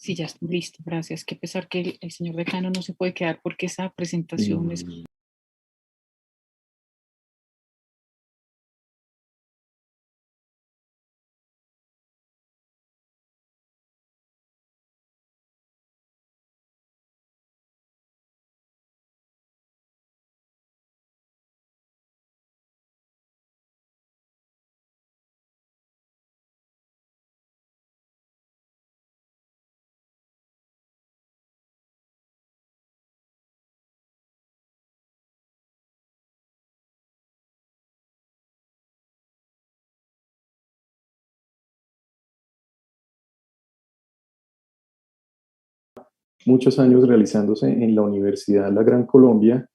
Sí, ya estoy listo, gracias. Qué pesar que el señor decano no se puede quedar porque esa presentación es... Y muchos años realizándose en la Universidad La Gran Colombia,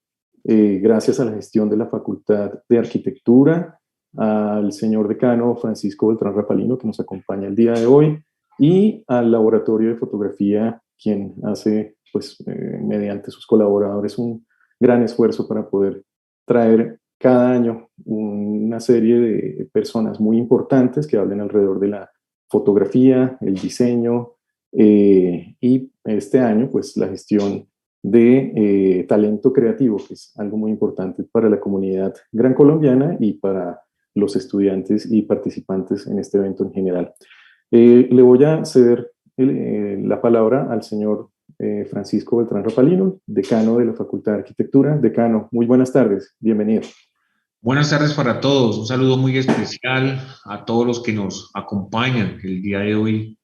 gracias a la gestión de la Facultad de Arquitectura, al señor decano Francisco Beltrán Rapalino, que nos acompaña el día de hoy, y al Laboratorio de Fotografía, quien hace, pues, mediante sus colaboradores, un gran esfuerzo para poder traer cada año una serie de personas muy importantes que hablen alrededor de la fotografía, el diseño, y este año, pues la gestión de talento creativo, que es algo muy importante para la comunidad gran colombiana y para los estudiantes y participantes en este evento en general. Le voy a ceder la palabra al señor Francisco Beltrán Rapalino, decano de la Facultad de Arquitectura. Decano, muy buenas tardes, bienvenido. Buenas tardes para todos, un saludo muy especial a todos los que nos acompañan el día de hoy,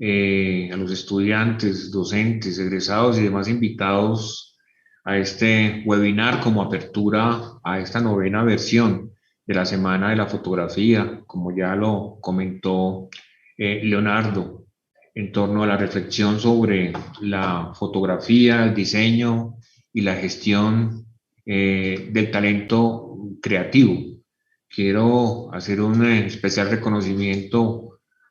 a los estudiantes, docentes, egresados y demás invitados a este webinar como apertura a esta novena versión de la Semana de la Fotografía, como ya lo comentó Leonardo, en torno a la reflexión sobre la fotografía, el diseño y la gestión del talento creativo. Quiero hacer un especial reconocimiento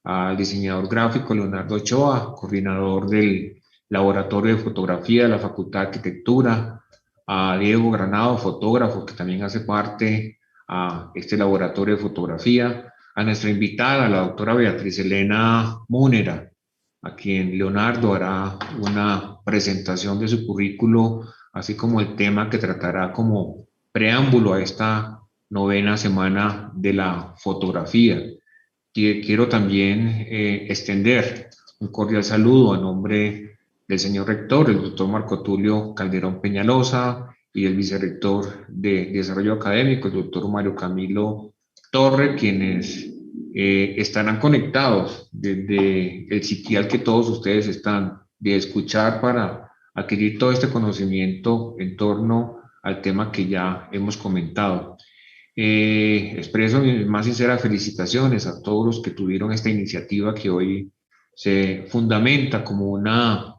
al diseñador gráfico Leonardo Ochoa, coordinador del Laboratorio de Fotografía de la Facultad de Arquitectura, a Diego Granado, fotógrafo, que también hace parte a este laboratorio de fotografía, a nuestra invitada, la doctora Beatriz Elena Múnera, a quien Leonardo hará una presentación de su currículo, así como el tema que tratará como preámbulo a esta novena semana de la fotografía. Quiero también extender un cordial saludo a nombre del señor rector, el doctor Marco Tulio Calderón Peñalosa, y el vicerrector de Desarrollo Académico, el doctor Mario Camilo Torre, quienes estarán conectados desde el sitial que todos ustedes están, de escuchar para adquirir todo este conocimiento en torno al tema que ya hemos comentado. Expreso mis más sinceras felicitaciones a todos los que tuvieron esta iniciativa que hoy se fundamenta como una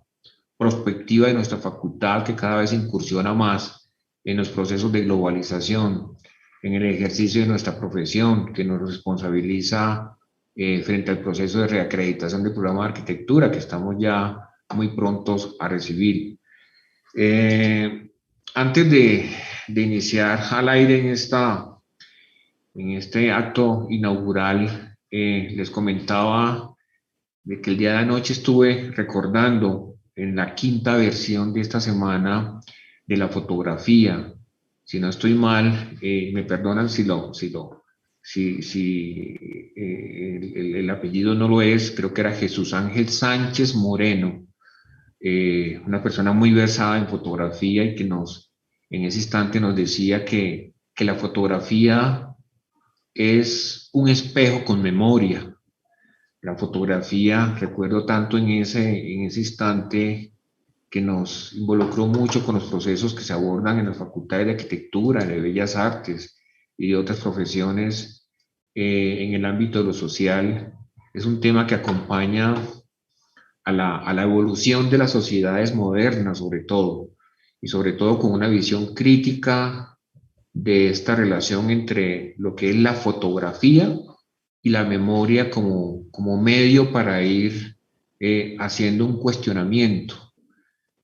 perspectiva de nuestra facultad que cada vez incursiona más en los procesos de globalización, en el ejercicio de nuestra profesión, que nos responsabiliza frente al proceso de reacreditación del programa de arquitectura que estamos ya muy prontos a recibir. Antes de iniciar al aire en este acto inaugural, les comentaba de que el día de anoche estuve recordando en la quinta versión de esta semana de la fotografía. Si no estoy mal, me perdonan si el apellido no lo es, creo que era Jesús Ángel Sánchez Moreno, una persona muy versada en fotografía y que en ese instante nos decía que la fotografía es un espejo con memoria. La fotografía, recuerdo tanto en ese instante que nos involucró mucho con los procesos que se abordan en las facultades de arquitectura, de bellas artes y de otras profesiones en el ámbito de lo social. Es un tema que acompaña a la evolución de las sociedades modernas, y sobre todo con una visión crítica de esta relación entre lo que es la fotografía y la memoria como medio para ir haciendo un cuestionamiento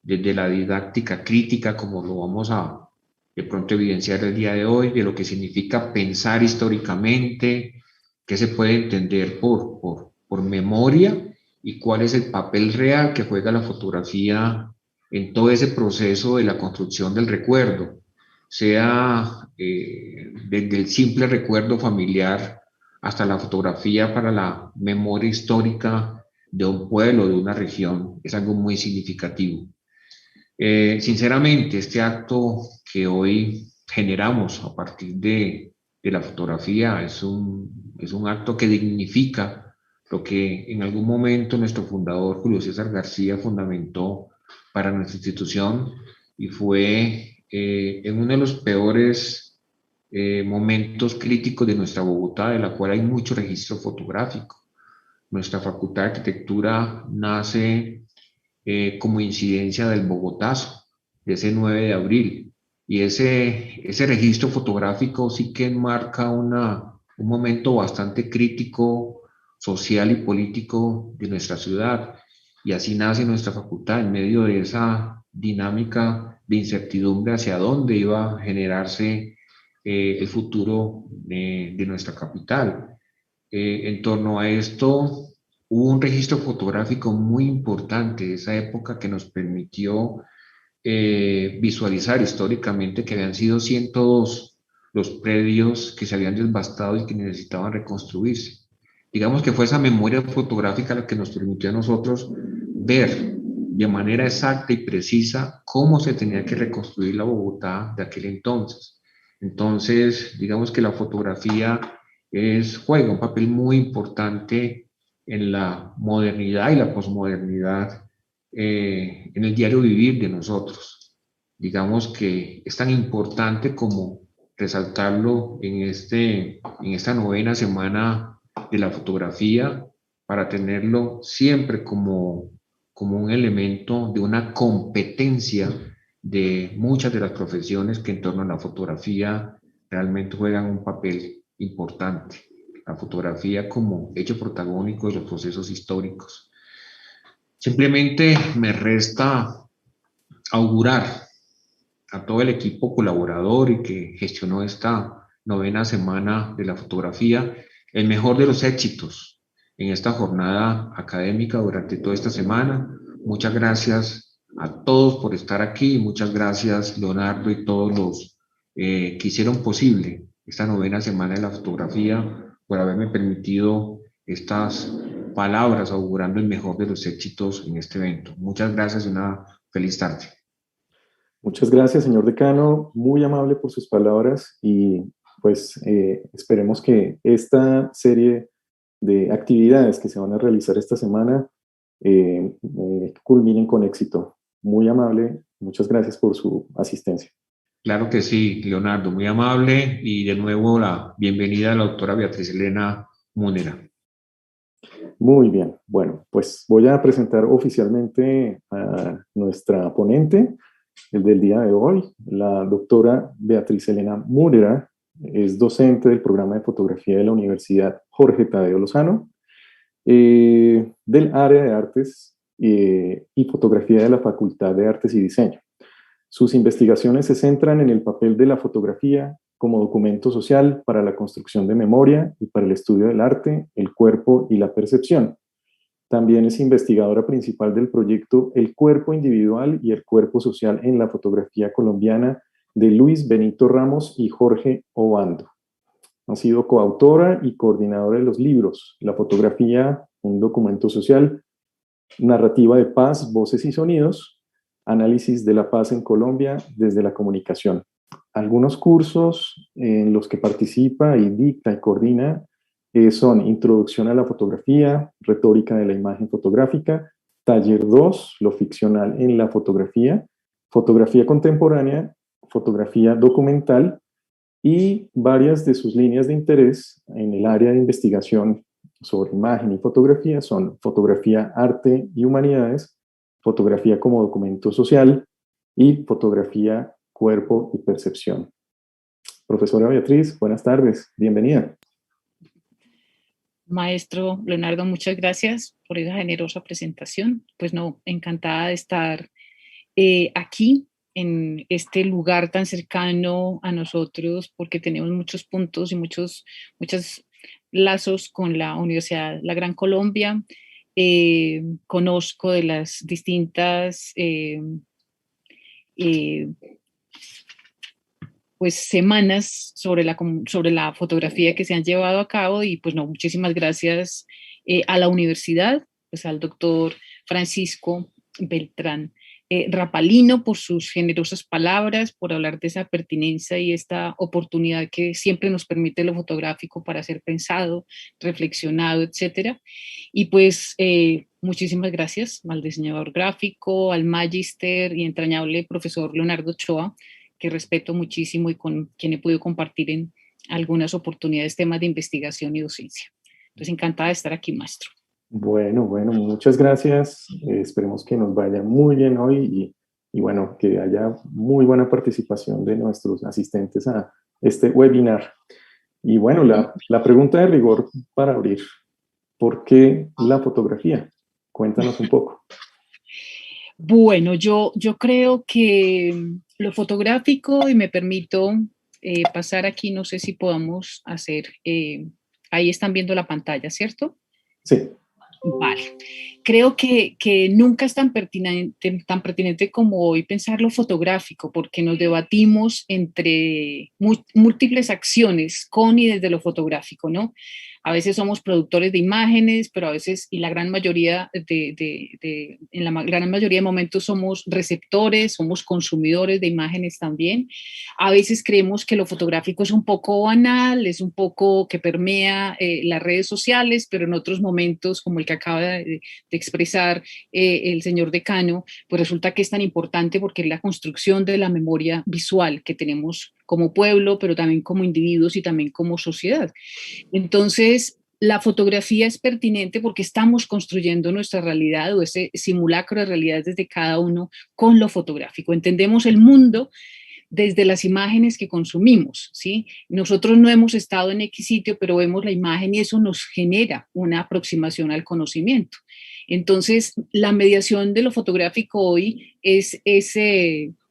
desde la didáctica crítica, como lo vamos a de pronto evidenciar el día de hoy, de lo que significa pensar históricamente, qué se puede entender por memoria y cuál es el papel real que juega la fotografía en todo ese proceso de la construcción del recuerdo, sea desde el simple recuerdo familiar hasta la fotografía para la memoria histórica de un pueblo, de una región. Es algo muy significativo. Sinceramente, este acto que hoy generamos a partir de la fotografía es un acto que dignifica lo que en algún momento nuestro fundador Julio César García fundamentó para nuestra institución, y fue en uno de los peores momentos críticos de nuestra Bogotá, de la cual hay mucho registro fotográfico. Nuestra Facultad de Arquitectura nace como incidencia del Bogotazo, de ese 9 de abril. Y ese registro fotográfico sí que enmarca un momento bastante crítico, social y político de nuestra ciudad. Y así nace nuestra facultad en medio de esa dinámica de incertidumbre hacia dónde iba a generarse el futuro de nuestra capital. En torno a esto, hubo un registro fotográfico muy importante de esa época que nos permitió visualizar históricamente que habían sido 102 los predios que se habían devastado y que necesitaban reconstruirse. Digamos que fue esa memoria fotográfica la que nos permitió a nosotros ver de manera exacta y precisa cómo se tenía que reconstruir la Bogotá de aquel entonces. Entonces, digamos que la fotografía juega un papel muy importante en la modernidad y la posmodernidad, en el diario vivir de nosotros. Digamos que es tan importante como resaltarlo en esta novena semana de la fotografía, para tenerlo siempre como un elemento de una competencia de muchas de las profesiones que en torno a la fotografía realmente juegan un papel importante. La fotografía como hecho protagónico de los procesos históricos. Simplemente me resta augurar a todo el equipo colaborador y que gestionó esta novena semana de la fotografía el mejor de los éxitos en esta jornada académica durante toda esta semana. Muchas gracias a todos por estar aquí. Muchas gracias, Leonardo, y todos los que hicieron posible esta novena semana de la fotografía, por haberme permitido estas palabras augurando el mejor de los éxitos en este evento. Muchas gracias y una feliz tarde. Muchas gracias, señor decano, muy amable por sus palabras y pues esperemos que esta serie de actividades que se van a realizar esta semana culminen con éxito. Muy amable, muchas gracias por su asistencia. Claro que sí, Leonardo, muy amable, y de nuevo la bienvenida a la doctora Beatriz Elena Múnera. Muy bien, bueno, pues voy a presentar oficialmente a nuestra ponente, el del día de hoy. La doctora Beatriz Elena Múnera es docente del programa de fotografía de la Universidad Jorge Tadeo Lozano, del área de artes y fotografía de la Facultad de Artes y Diseño. Sus investigaciones se centran en el papel de la fotografía como documento social para la construcción de memoria y para el estudio del arte, el cuerpo y la percepción. También es investigadora principal del proyecto El cuerpo individual y el cuerpo social en la fotografía colombiana de Luis Benito Ramos y Jorge Obando. Ha sido coautora y coordinadora de los libros La fotografía, un documento social, Narrativa de paz, voces y sonidos, Análisis de la paz en Colombia desde la comunicación. Algunos cursos en los que participa y dicta y coordina son Introducción a la fotografía, Retórica de la imagen fotográfica, Taller 2, Lo ficcional en la fotografía, Fotografía contemporánea, Fotografía documental, y varias de sus líneas de interés en el área de investigación sobre imagen y fotografía son fotografía, arte y humanidades, fotografía como documento social y fotografía, cuerpo y percepción. Profesora Beatriz, buenas tardes, bienvenida. Maestro Leonardo, muchas gracias por esa generosa presentación. Pues no, encantada de estar aquí en este lugar tan cercano a nosotros, porque tenemos muchos puntos y muchos lazos con la Universidad La Gran Colombia, conozco de las distintas pues semanas sobre la fotografía que se han llevado a cabo y pues no, muchísimas gracias a la universidad, pues al doctor Francisco Beltrán Rapalino por sus generosas palabras, por hablar de esa pertinencia y esta oportunidad que siempre nos permite lo fotográfico para ser pensado, reflexionado, etcétera. Y pues muchísimas gracias al diseñador gráfico, al magíster y entrañable profesor Leonardo Ochoa, que respeto muchísimo y con quien he podido compartir en algunas oportunidades temas de investigación y docencia. Entonces, encantada de estar aquí, maestro. Bueno, muchas gracias. Esperemos que nos vaya muy bien hoy y bueno, que haya muy buena participación de nuestros asistentes a este webinar. Y bueno, la pregunta de rigor para abrir, ¿por qué la fotografía? Cuéntanos un poco. Bueno, yo creo que lo fotográfico, y me permito pasar aquí, no sé si podamos hacer, ahí están viendo la pantalla, ¿cierto? Sí. Vale. Creo que nunca es tan pertinente como hoy pensar lo fotográfico, porque nos debatimos entre múltiples acciones con y desde lo fotográfico, ¿no? A veces somos productores de imágenes, pero a veces, y la gran mayoría en la gran mayoría de momentos somos receptores, somos consumidores de imágenes también. A veces creemos que lo fotográfico es un poco banal, es un poco que permea las redes sociales, pero en otros momentos, como el que acaba de expresar el señor decano, pues resulta que es tan importante porque es la construcción de la memoria visual que tenemos como pueblo, pero también como individuos y también como sociedad. Entonces, la fotografía es pertinente porque estamos construyendo nuestra realidad o ese simulacro de realidad desde cada uno con lo fotográfico. Entendemos el mundo desde las imágenes que consumimos, ¿sí? Nosotros no hemos estado en X sitio, pero vemos la imagen y eso nos genera una aproximación al conocimiento. Entonces, la mediación de lo fotográfico hoy es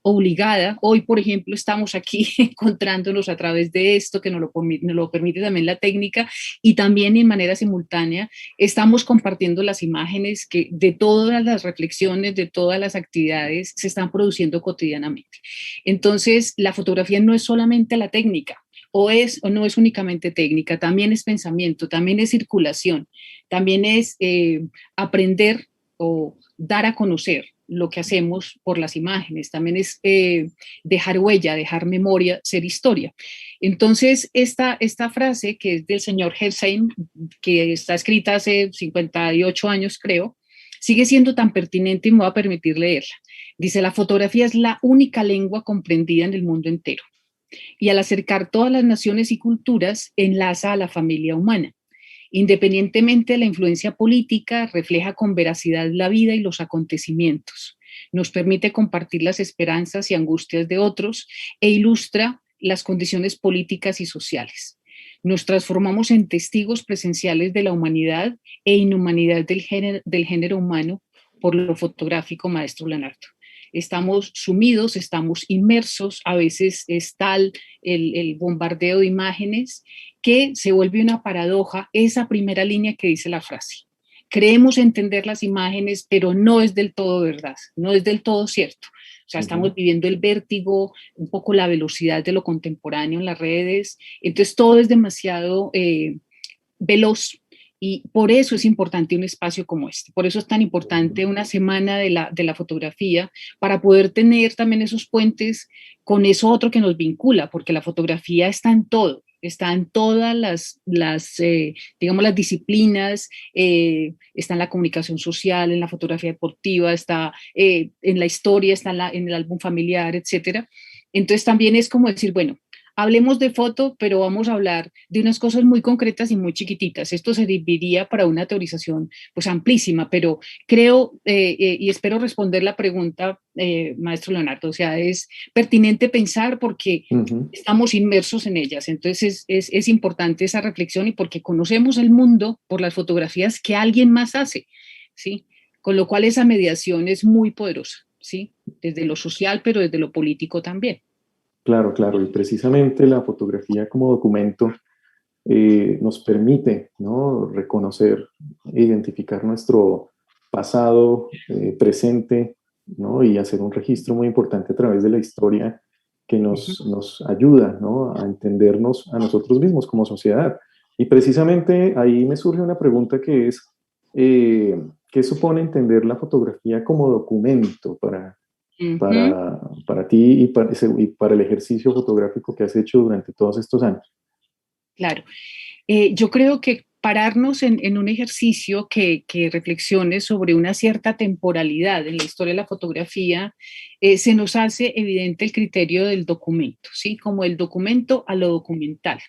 obligada. Hoy, por ejemplo, estamos aquí encontrándonos a través de esto que nos lo permite también la técnica y también en manera simultánea estamos compartiendo las imágenes que de todas las reflexiones, de todas las actividades se están produciendo cotidianamente. Entonces, la fotografía no es solamente la técnica, o no es únicamente técnica, también es pensamiento, también es circulación, también es aprender o dar a conocer lo que hacemos por las imágenes, también es dejar huella, dejar memoria, ser historia. Entonces, esta frase que es del señor Herzheim, que está escrita hace 58 años, creo, sigue siendo tan pertinente y me voy a permitir leerla. Dice, la fotografía es la única lengua comprendida en el mundo entero y al acercar todas las naciones y culturas enlaza a la familia humana. Independientemente de la influencia política, refleja con veracidad la vida y los acontecimientos. Nos permite compartir las esperanzas y angustias de otros e ilustra las condiciones políticas y sociales. Nos transformamos en testigos presenciales de la humanidad e inhumanidad del género humano por lo fotográfico, maestro Leonardo. Estamos sumidos, estamos inmersos, a veces es tal el bombardeo de imágenes que se vuelve una paradoja esa primera línea que dice la frase. Creemos entender las imágenes, pero no es del todo verdad, no es del todo cierto. O sea, estamos viviendo el vértigo, un poco la velocidad de lo contemporáneo en las redes, entonces todo es demasiado veloz. Y por eso es importante un espacio como este, por eso es tan importante una semana de la fotografía, para poder tener también esos puentes con eso otro que nos vincula, porque la fotografía está en todo, está en todas digamos, las disciplinas, está en la comunicación social, en la fotografía deportiva, está en la historia, está en el álbum familiar, etcétera. Entonces también es como decir, bueno, hablemos de foto, pero vamos a hablar de unas cosas muy concretas y muy chiquititas. Esto serviría para una teorización pues amplísima, pero creo y espero responder la pregunta, maestro Leonardo. O sea, es pertinente pensar porque estamos inmersos en ellas. Entonces es importante esa reflexión y porque conocemos el mundo por las fotografías que alguien más hace, ¿sí? Con lo cual esa mediación es muy poderosa, ¿sí? Desde lo social, pero desde lo político también. Claro, y precisamente la fotografía como documento nos permite, ¿no?, reconocer e identificar nuestro pasado, presente, ¿no?, y hacer un registro muy importante a través de la historia que nos ayuda, ¿no?, a entendernos a nosotros mismos como sociedad. Y precisamente ahí me surge una pregunta que es, ¿qué supone entender la fotografía como documento para ti y para el ejercicio fotográfico que has hecho durante todos estos años? Claro. Yo creo que pararnos en un ejercicio que reflexione sobre una cierta temporalidad en la historia de la fotografía, se nos hace evidente el criterio del documento, ¿sí? Como el documento a lo documental.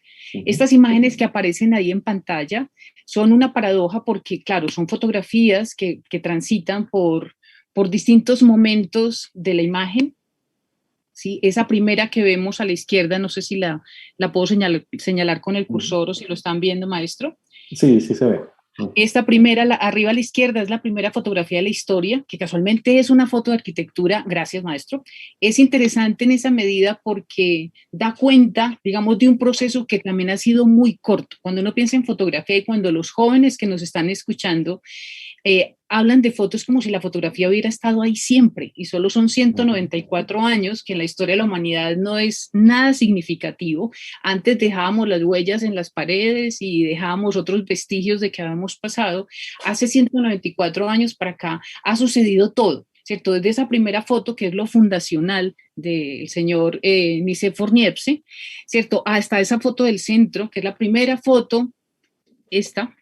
Estas imágenes que aparecen ahí en pantalla son una paradoja porque, claro, son fotografías que transitan por distintos momentos de la imagen. ¿Sí? Esa primera que vemos a la izquierda, no sé si la puedo señalar con el cursor o si lo están viendo, maestro. Sí, sí se ve. Esta primera, arriba a la izquierda, es la primera fotografía de la historia, que casualmente es una foto de arquitectura, gracias maestro. Es interesante en esa medida porque da cuenta, digamos, de un proceso que también ha sido muy corto. Cuando uno piensa en fotografía y cuando los jóvenes que nos están escuchando hablan de fotos como si la fotografía hubiera estado ahí siempre y solo son 194 años, que en la historia de la humanidad no es nada significativo. Antes dejábamos las huellas en las paredes y dejábamos otros vestigios de que habíamos pasado. Hace 194 años para acá ha sucedido todo, ¿cierto? Desde esa primera foto, que es lo fundacional del señor Nicéphore Niepce, ¿cierto? Hasta esa foto del centro, que es la primera foto, esta,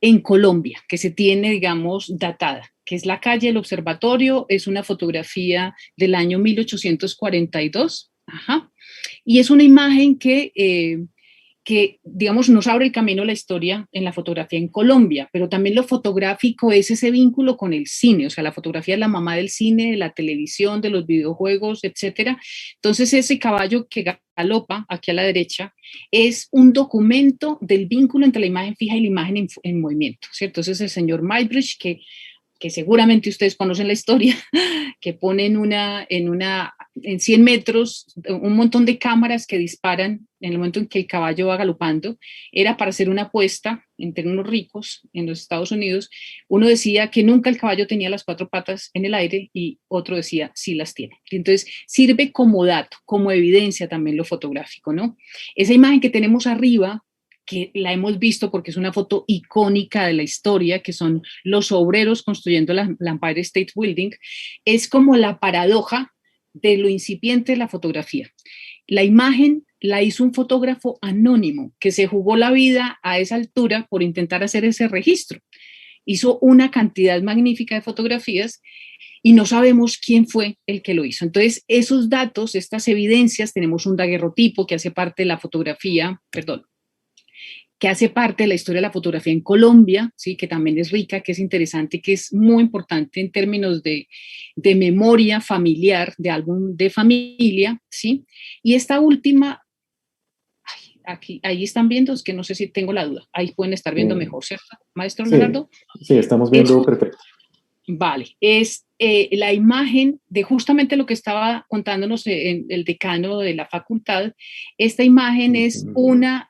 en Colombia, que se tiene, digamos, datada, que es la calle del Observatorio, es una fotografía del año 1842, ajá, y es una imagen que, digamos, nos abre el camino a la historia en la fotografía en Colombia, pero también lo fotográfico es ese vínculo con el cine, o sea, la fotografía es la mamá del cine, de la televisión, de los videojuegos, etcétera. Entonces, ese caballo que galopa aquí a la derecha es un documento del vínculo entre la imagen fija y la imagen en movimiento, ¿cierto? Ese es el señor Muybridge, que seguramente ustedes conocen la historia, que pone en 100 metros un montón de cámaras que disparan en el momento en que el caballo va galopando. Era para hacer una apuesta entre unos ricos en los Estados Unidos. Uno decía que nunca el caballo tenía las 4 patas en el aire y otro decía sí las tiene. Y entonces sirve como dato, como evidencia también lo fotográfico, ¿no? Esa imagen que tenemos arriba, que la hemos visto porque es una foto icónica de la historia, que son los obreros construyendo la Empire State Building, es como la paradoja de lo incipiente de la fotografía. La imagen la hizo un fotógrafo anónimo que se jugó la vida a esa altura por intentar hacer ese registro. Hizo una cantidad magnífica de fotografías y no sabemos quién fue el que lo hizo. Entonces, esos datos, estas evidencias, tenemos un daguerrotipo que hace parte de la fotografía, perdón, que hace parte de la historia de la fotografía en Colombia, ¿sí? Que también es rica, que es interesante, que es muy importante en términos de memoria familiar, de álbum de familia, ¿sí? Y esta última, ahí están viendo, es que no sé si tengo la duda, ahí pueden estar viendo mejor, ¿cierto, maestro Leonardo? Sí, estamos viendo perfecto. Vale, es la imagen de justamente lo que estaba contándonos el decano de la facultad. Esta imagen es una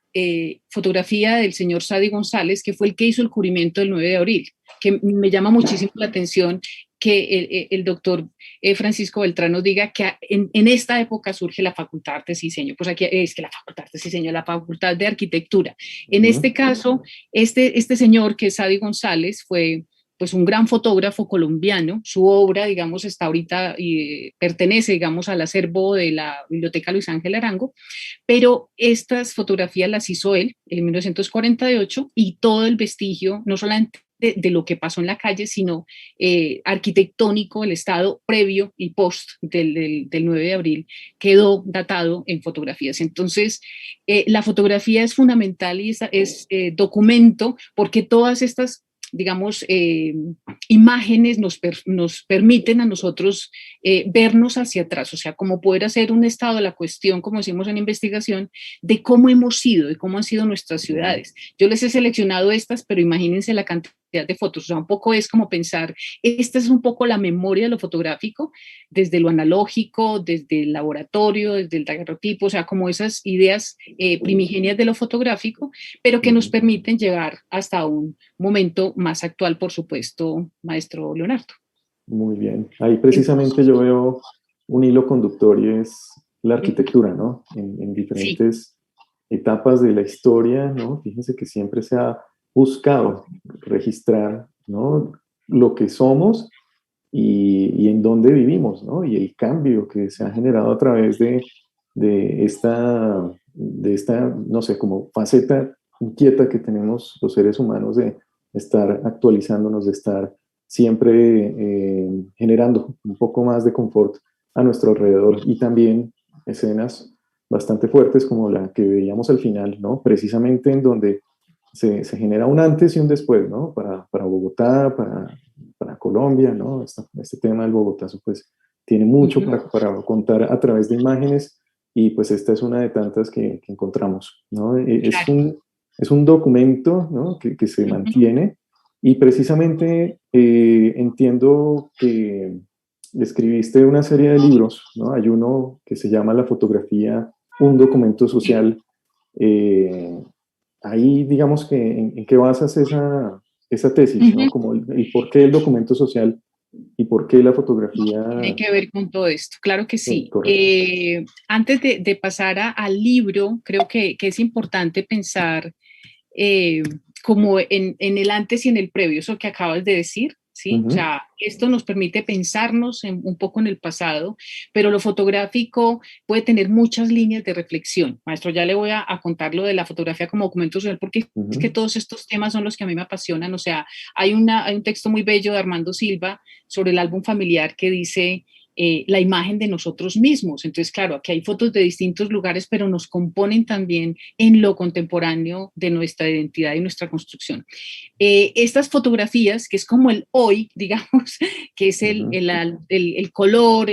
fotografía del señor Sadi González, que fue el que hizo el cubrimiento del 9 de abril, que me llama muchísimo la atención que el doctor Francisco Beltrán nos diga que en esta época surge la Facultad de Artes y Diseño. Pues aquí es que la Facultad de Artes y Diseño, la Facultad de Arquitectura. En este caso, este señor, que es Sadi González, fue pues un gran fotógrafo colombiano. Su obra, digamos, está ahorita y pertenece, digamos, al acervo de la Biblioteca Luis Ángel Arango, pero estas fotografías las hizo él en 1948 y todo el vestigio, no solamente de lo que pasó en la calle, sino arquitectónico, el estado previo y post del 9 de abril, quedó datado en fotografías. Entonces, la fotografía es fundamental y es documento, porque todas estas, digamos, imágenes nos permiten a nosotros vernos hacia atrás, o sea, como poder hacer un estado de la cuestión, como decimos en investigación, de cómo hemos sido, de cómo han sido nuestras ciudades. Yo les he seleccionado estas, pero imagínense la cantidad de fotos. O sea, un poco es como pensar, esta es un poco la memoria de lo fotográfico, desde lo analógico, desde el laboratorio, desde el daguerrotipo, o sea, como esas ideas primigenias de lo fotográfico, pero que nos permiten llegar hasta un momento más actual, por supuesto, maestro Leonardo. Muy bien. Ahí precisamente yo veo un hilo conductor y es la arquitectura, ¿no? En Sí. diferentes etapas de la historia, ¿no? Fíjense que siempre se ha buscado registrar, ¿no? Lo que somos y en dónde vivimos, ¿no? Y el cambio que se ha generado a través de esta, no sé, como faceta inquieta que tenemos los seres humanos de estar actualizándonos, de estar siempre generando un poco más de confort a nuestro alrededor y también escenas bastante fuertes como la que veíamos al final, ¿no? Precisamente en donde se genera un antes y un después, ¿no? Para Bogotá, para Colombia, ¿no? Este tema del Bogotazo, pues, tiene mucho para contar a través de imágenes y pues esta es una de tantas que encontramos, ¿no? Claro. Es un documento, ¿no? que se mantiene y precisamente entiendo que escribiste una serie de libros, ¿no? Hay uno que se llama La fotografía, un documento social. Eh, Ahí, digamos que, ¿en qué basas esa tesis, ¿no? Como el por qué el documento social y por qué la Tiene fotografía. que ver con todo esto, claro que Sí, sí. correcto. Antes de pasar al libro, creo que es importante pensar eh, como en el antes y en el previo, eso que acabas de decir, ¿sí? O sea, esto nos permite pensarnos un poco en el pasado, pero lo fotográfico puede tener muchas líneas de reflexión. Maestro, ya le voy a contar lo de la fotografía como documento social, porque es que todos estos temas son los que a mí me apasionan. O sea, hay un texto muy bello de Armando Silva sobre el álbum familiar que dice la imagen de nosotros mismos. Entonces, claro, aquí hay fotos de distintos lugares, pero nos componen también en lo contemporáneo de nuestra identidad y nuestra construcción. Estas fotografías, que es como el hoy, digamos, que es el color,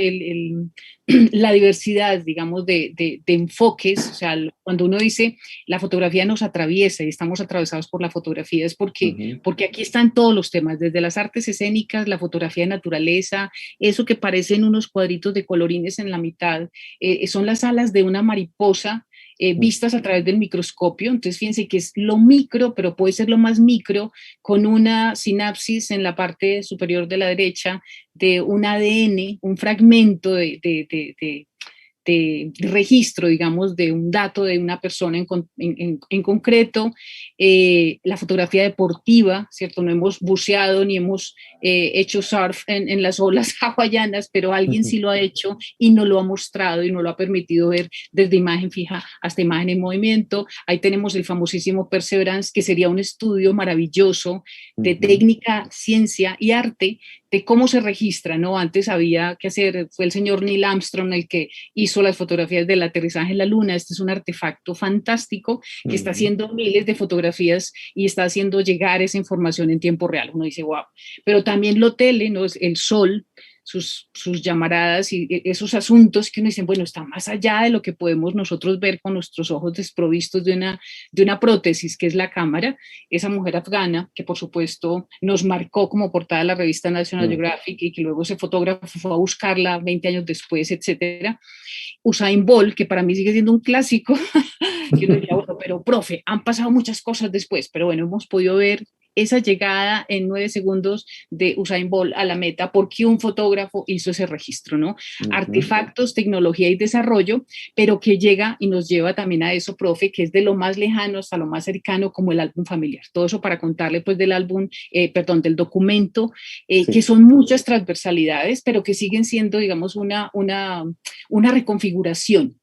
la diversidad, digamos, de enfoques, o sea, cuando uno dice la fotografía nos atraviesa y estamos atravesados por la fotografía, es porque aquí están todos los temas, desde las artes escénicas, la fotografía de naturaleza, eso que parecen unos cuadritos de colorines en la mitad, son las alas de una mariposa vistas a través del microscopio. Entonces, fíjense que es lo micro, pero puede ser lo más micro, con una sinapsis en la parte superior de la derecha de un ADN, un fragmento de registro, digamos, de un dato de una persona en concreto, la fotografía deportiva, ¿cierto? No hemos buceado ni hemos hecho surf en las olas hawaianas, pero alguien sí lo ha hecho y nos lo ha mostrado y nos lo ha permitido ver desde imagen fija hasta imagen en movimiento. Ahí tenemos el famosísimo Perseverance, que sería un estudio maravilloso de técnica, ciencia y arte de cómo se registra, ¿no? Antes había que hacer, fue el señor Neil Armstrong el que hizo las fotografías del aterrizaje en la Luna. Este es un artefacto fantástico que está haciendo miles de fotografías y está haciendo llegar esa información en tiempo real. Uno dice, wow. Pero también lo tele, ¿no? El sol, sus llamaradas y esos asuntos que uno dice, bueno, está más allá de lo que podemos nosotros ver con nuestros ojos desprovistos de una prótesis, que es la cámara. Esa mujer afgana, que por supuesto nos marcó como portada de la revista National Geographic y que luego ese fotógrafo fue a buscarla 20 años después, etcétera. Usain Bolt, que para mí sigue siendo un clásico, que uno decía, bueno, pero profe, han pasado muchas cosas después, pero bueno, hemos podido ver esa llegada en 9 segundos de Usain Bolt a la meta porque un fotógrafo hizo ese registro, ¿no? Artefactos, tecnología y desarrollo, pero que llega y nos lleva también a eso, profe, que es de lo más lejano hasta lo más cercano, como el álbum familiar. Todo eso para contarle pues del álbum, perdón, del documento, que son muchas transversalidades, pero que siguen siendo, digamos, una reconfiguración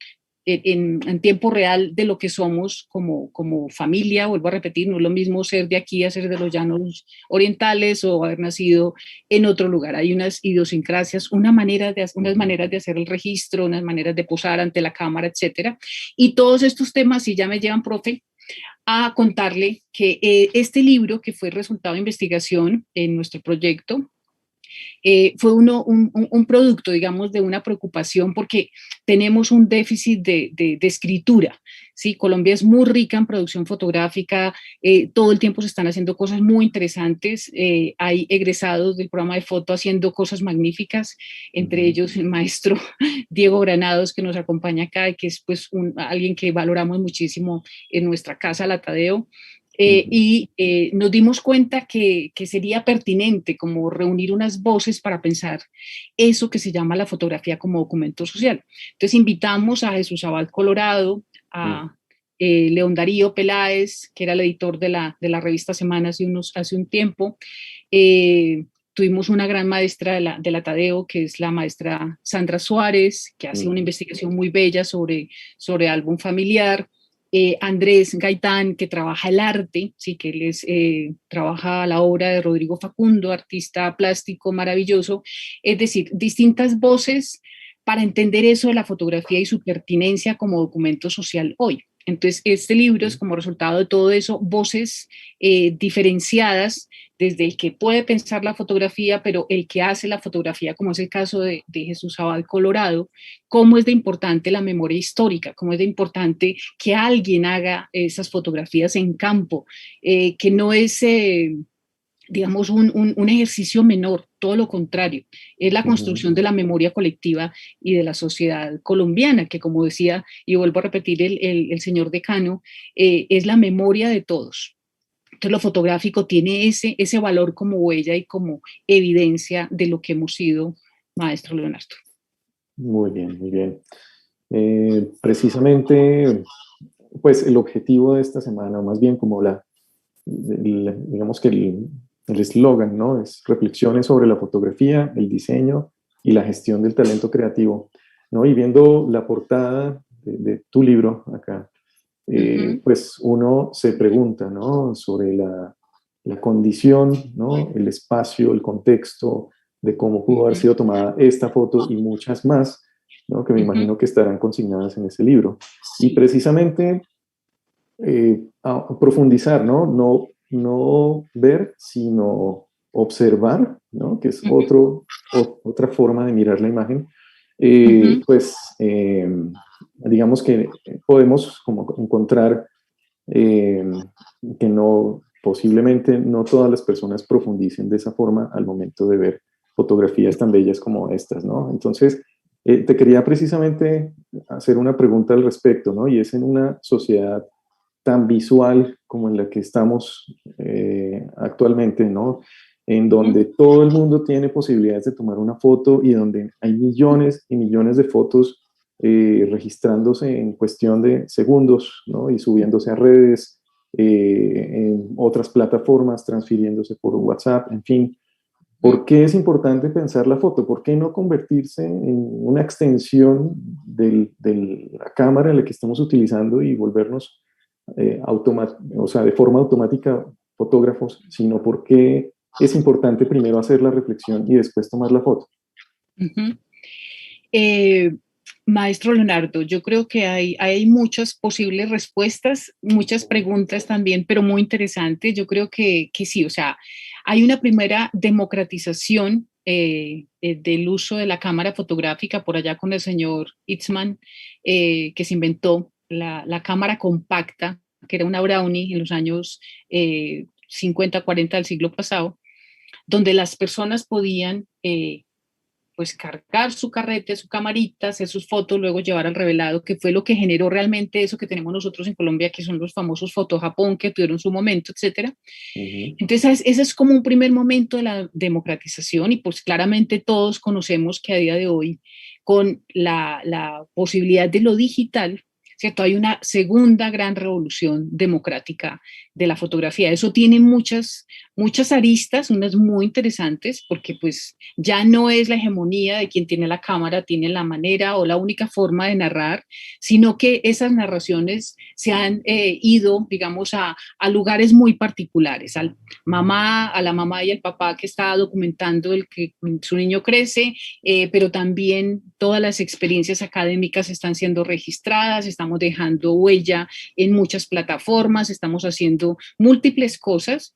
en tiempo real de lo que somos como familia. Vuelvo a repetir, no es lo mismo ser de aquí a ser de los llanos orientales o haber nacido en otro lugar. Hay unas idiosincrasias, unas maneras de hacer el registro, unas maneras de posar ante la cámara, etcétera. Y todos estos temas, si ya me llevan, profe, a contarle que este libro, que fue resultado de investigación en nuestro proyecto, fue un producto, digamos, de una preocupación porque tenemos un déficit de escritura. Sí, Colombia es muy rica en producción fotográfica, todo el tiempo se están haciendo cosas muy interesantes, hay egresados del programa de foto haciendo cosas magníficas, entre ellos el maestro Diego Granados, que nos acompaña acá y que es pues alguien que valoramos muchísimo en nuestra casa, la Tadeo. Nos dimos cuenta que sería pertinente como reunir unas voces para pensar eso que se llama la fotografía como documento social. Entonces invitamos a Jesús Abad Colorado, a León Darío Peláez, que era el editor de la revista Semana hace un tiempo. Tuvimos una gran maestra de la Tadeo, que es la maestra Sandra Suárez, que hace una investigación muy bella sobre álbum familiar. Andrés Gaitán, que trabaja el arte, sí, que él trabaja la obra de Rodrigo Facundo, artista plástico maravilloso, es decir, distintas voces para entender eso de la fotografía y su pertinencia como documento social hoy. Entonces, este libro es como resultado de todo eso, voces diferenciadas desde el que puede pensar la fotografía, pero el que hace la fotografía, como es el caso de Jesús Abad Colorado, cómo es de importante la memoria histórica, cómo es de importante que alguien haga esas fotografías en campo, que no es, digamos, un ejercicio menor, todo lo contrario, es la construcción de la memoria colectiva y de la sociedad colombiana, que como decía, y vuelvo a repetir el señor decano, es la memoria de todos. Entonces lo fotográfico tiene ese valor como huella y como evidencia de lo que hemos sido, maestro Leonardo. Muy bien, muy bien. Precisamente, pues el objetivo de esta semana, o más bien como digamos que el eslogan, ¿no? Es reflexiones sobre la fotografía, el diseño y la gestión del talento creativo, ¿no? Y viendo la portada de tu libro acá, pues uno se pregunta, ¿no? Sobre la condición, ¿no? El espacio, el contexto de cómo pudo haber sido tomada esta foto y muchas más, ¿no? Que me imagino que estarán consignadas en ese libro. Y precisamente a profundizar, ¿no? No ver, sino observar, ¿no? Que es otra forma de mirar la imagen. Pues digamos que podemos como encontrar que posiblemente no todas las personas profundicen de esa forma al momento de ver fotografías tan bellas como estas, ¿no? Entonces, te quería precisamente hacer una pregunta al respecto, ¿no? Y es en una sociedad tan visual como en la que estamos actualmente, ¿no? En donde todo el mundo tiene posibilidades de tomar una foto y donde hay millones y millones de fotos registrándose en cuestión de segundos, ¿no? Y subiéndose a redes, en otras plataformas, transfiriéndose por WhatsApp, en fin. ¿Por qué es importante pensar la foto? ¿Por qué no convertirse en una extensión de la cámara en la que estamos utilizando y volvernos o sea, de forma automática fotógrafos, sino por qué es importante primero hacer la reflexión y después tomar la foto? Maestro Leonardo, yo creo que hay muchas posibles respuestas, muchas preguntas también, pero muy interesantes. Yo creo que sí, o sea, hay una primera democratización del uso de la cámara fotográfica por allá con el señor Eastman, que se inventó la cámara compacta, que era una Brownie en los años 50, 40 del siglo pasado, donde las personas podían pues cargar su carrete, su camarita, hacer sus fotos, luego llevar al revelado, que fue lo que generó realmente eso que tenemos nosotros en Colombia, que son los famosos Foto Japón, que tuvieron su momento, etcétera. Entonces, ese es como un primer momento de la democratización y pues claramente todos conocemos que a día de hoy, con la posibilidad de lo digital, ¿cierto? Hay una segunda gran revolución democrática de la fotografía. Eso tiene muchas aristas, unas muy interesantes, porque pues ya no es la hegemonía de quien tiene la cámara, tiene la manera o la única forma de narrar, sino que esas narraciones se han ido, digamos, a lugares muy particulares, a la mamá y al papá que está documentando el que su niño crece, pero también todas las experiencias académicas están siendo registradas, estamos dejando huella en muchas plataformas, estamos haciendo múltiples cosas.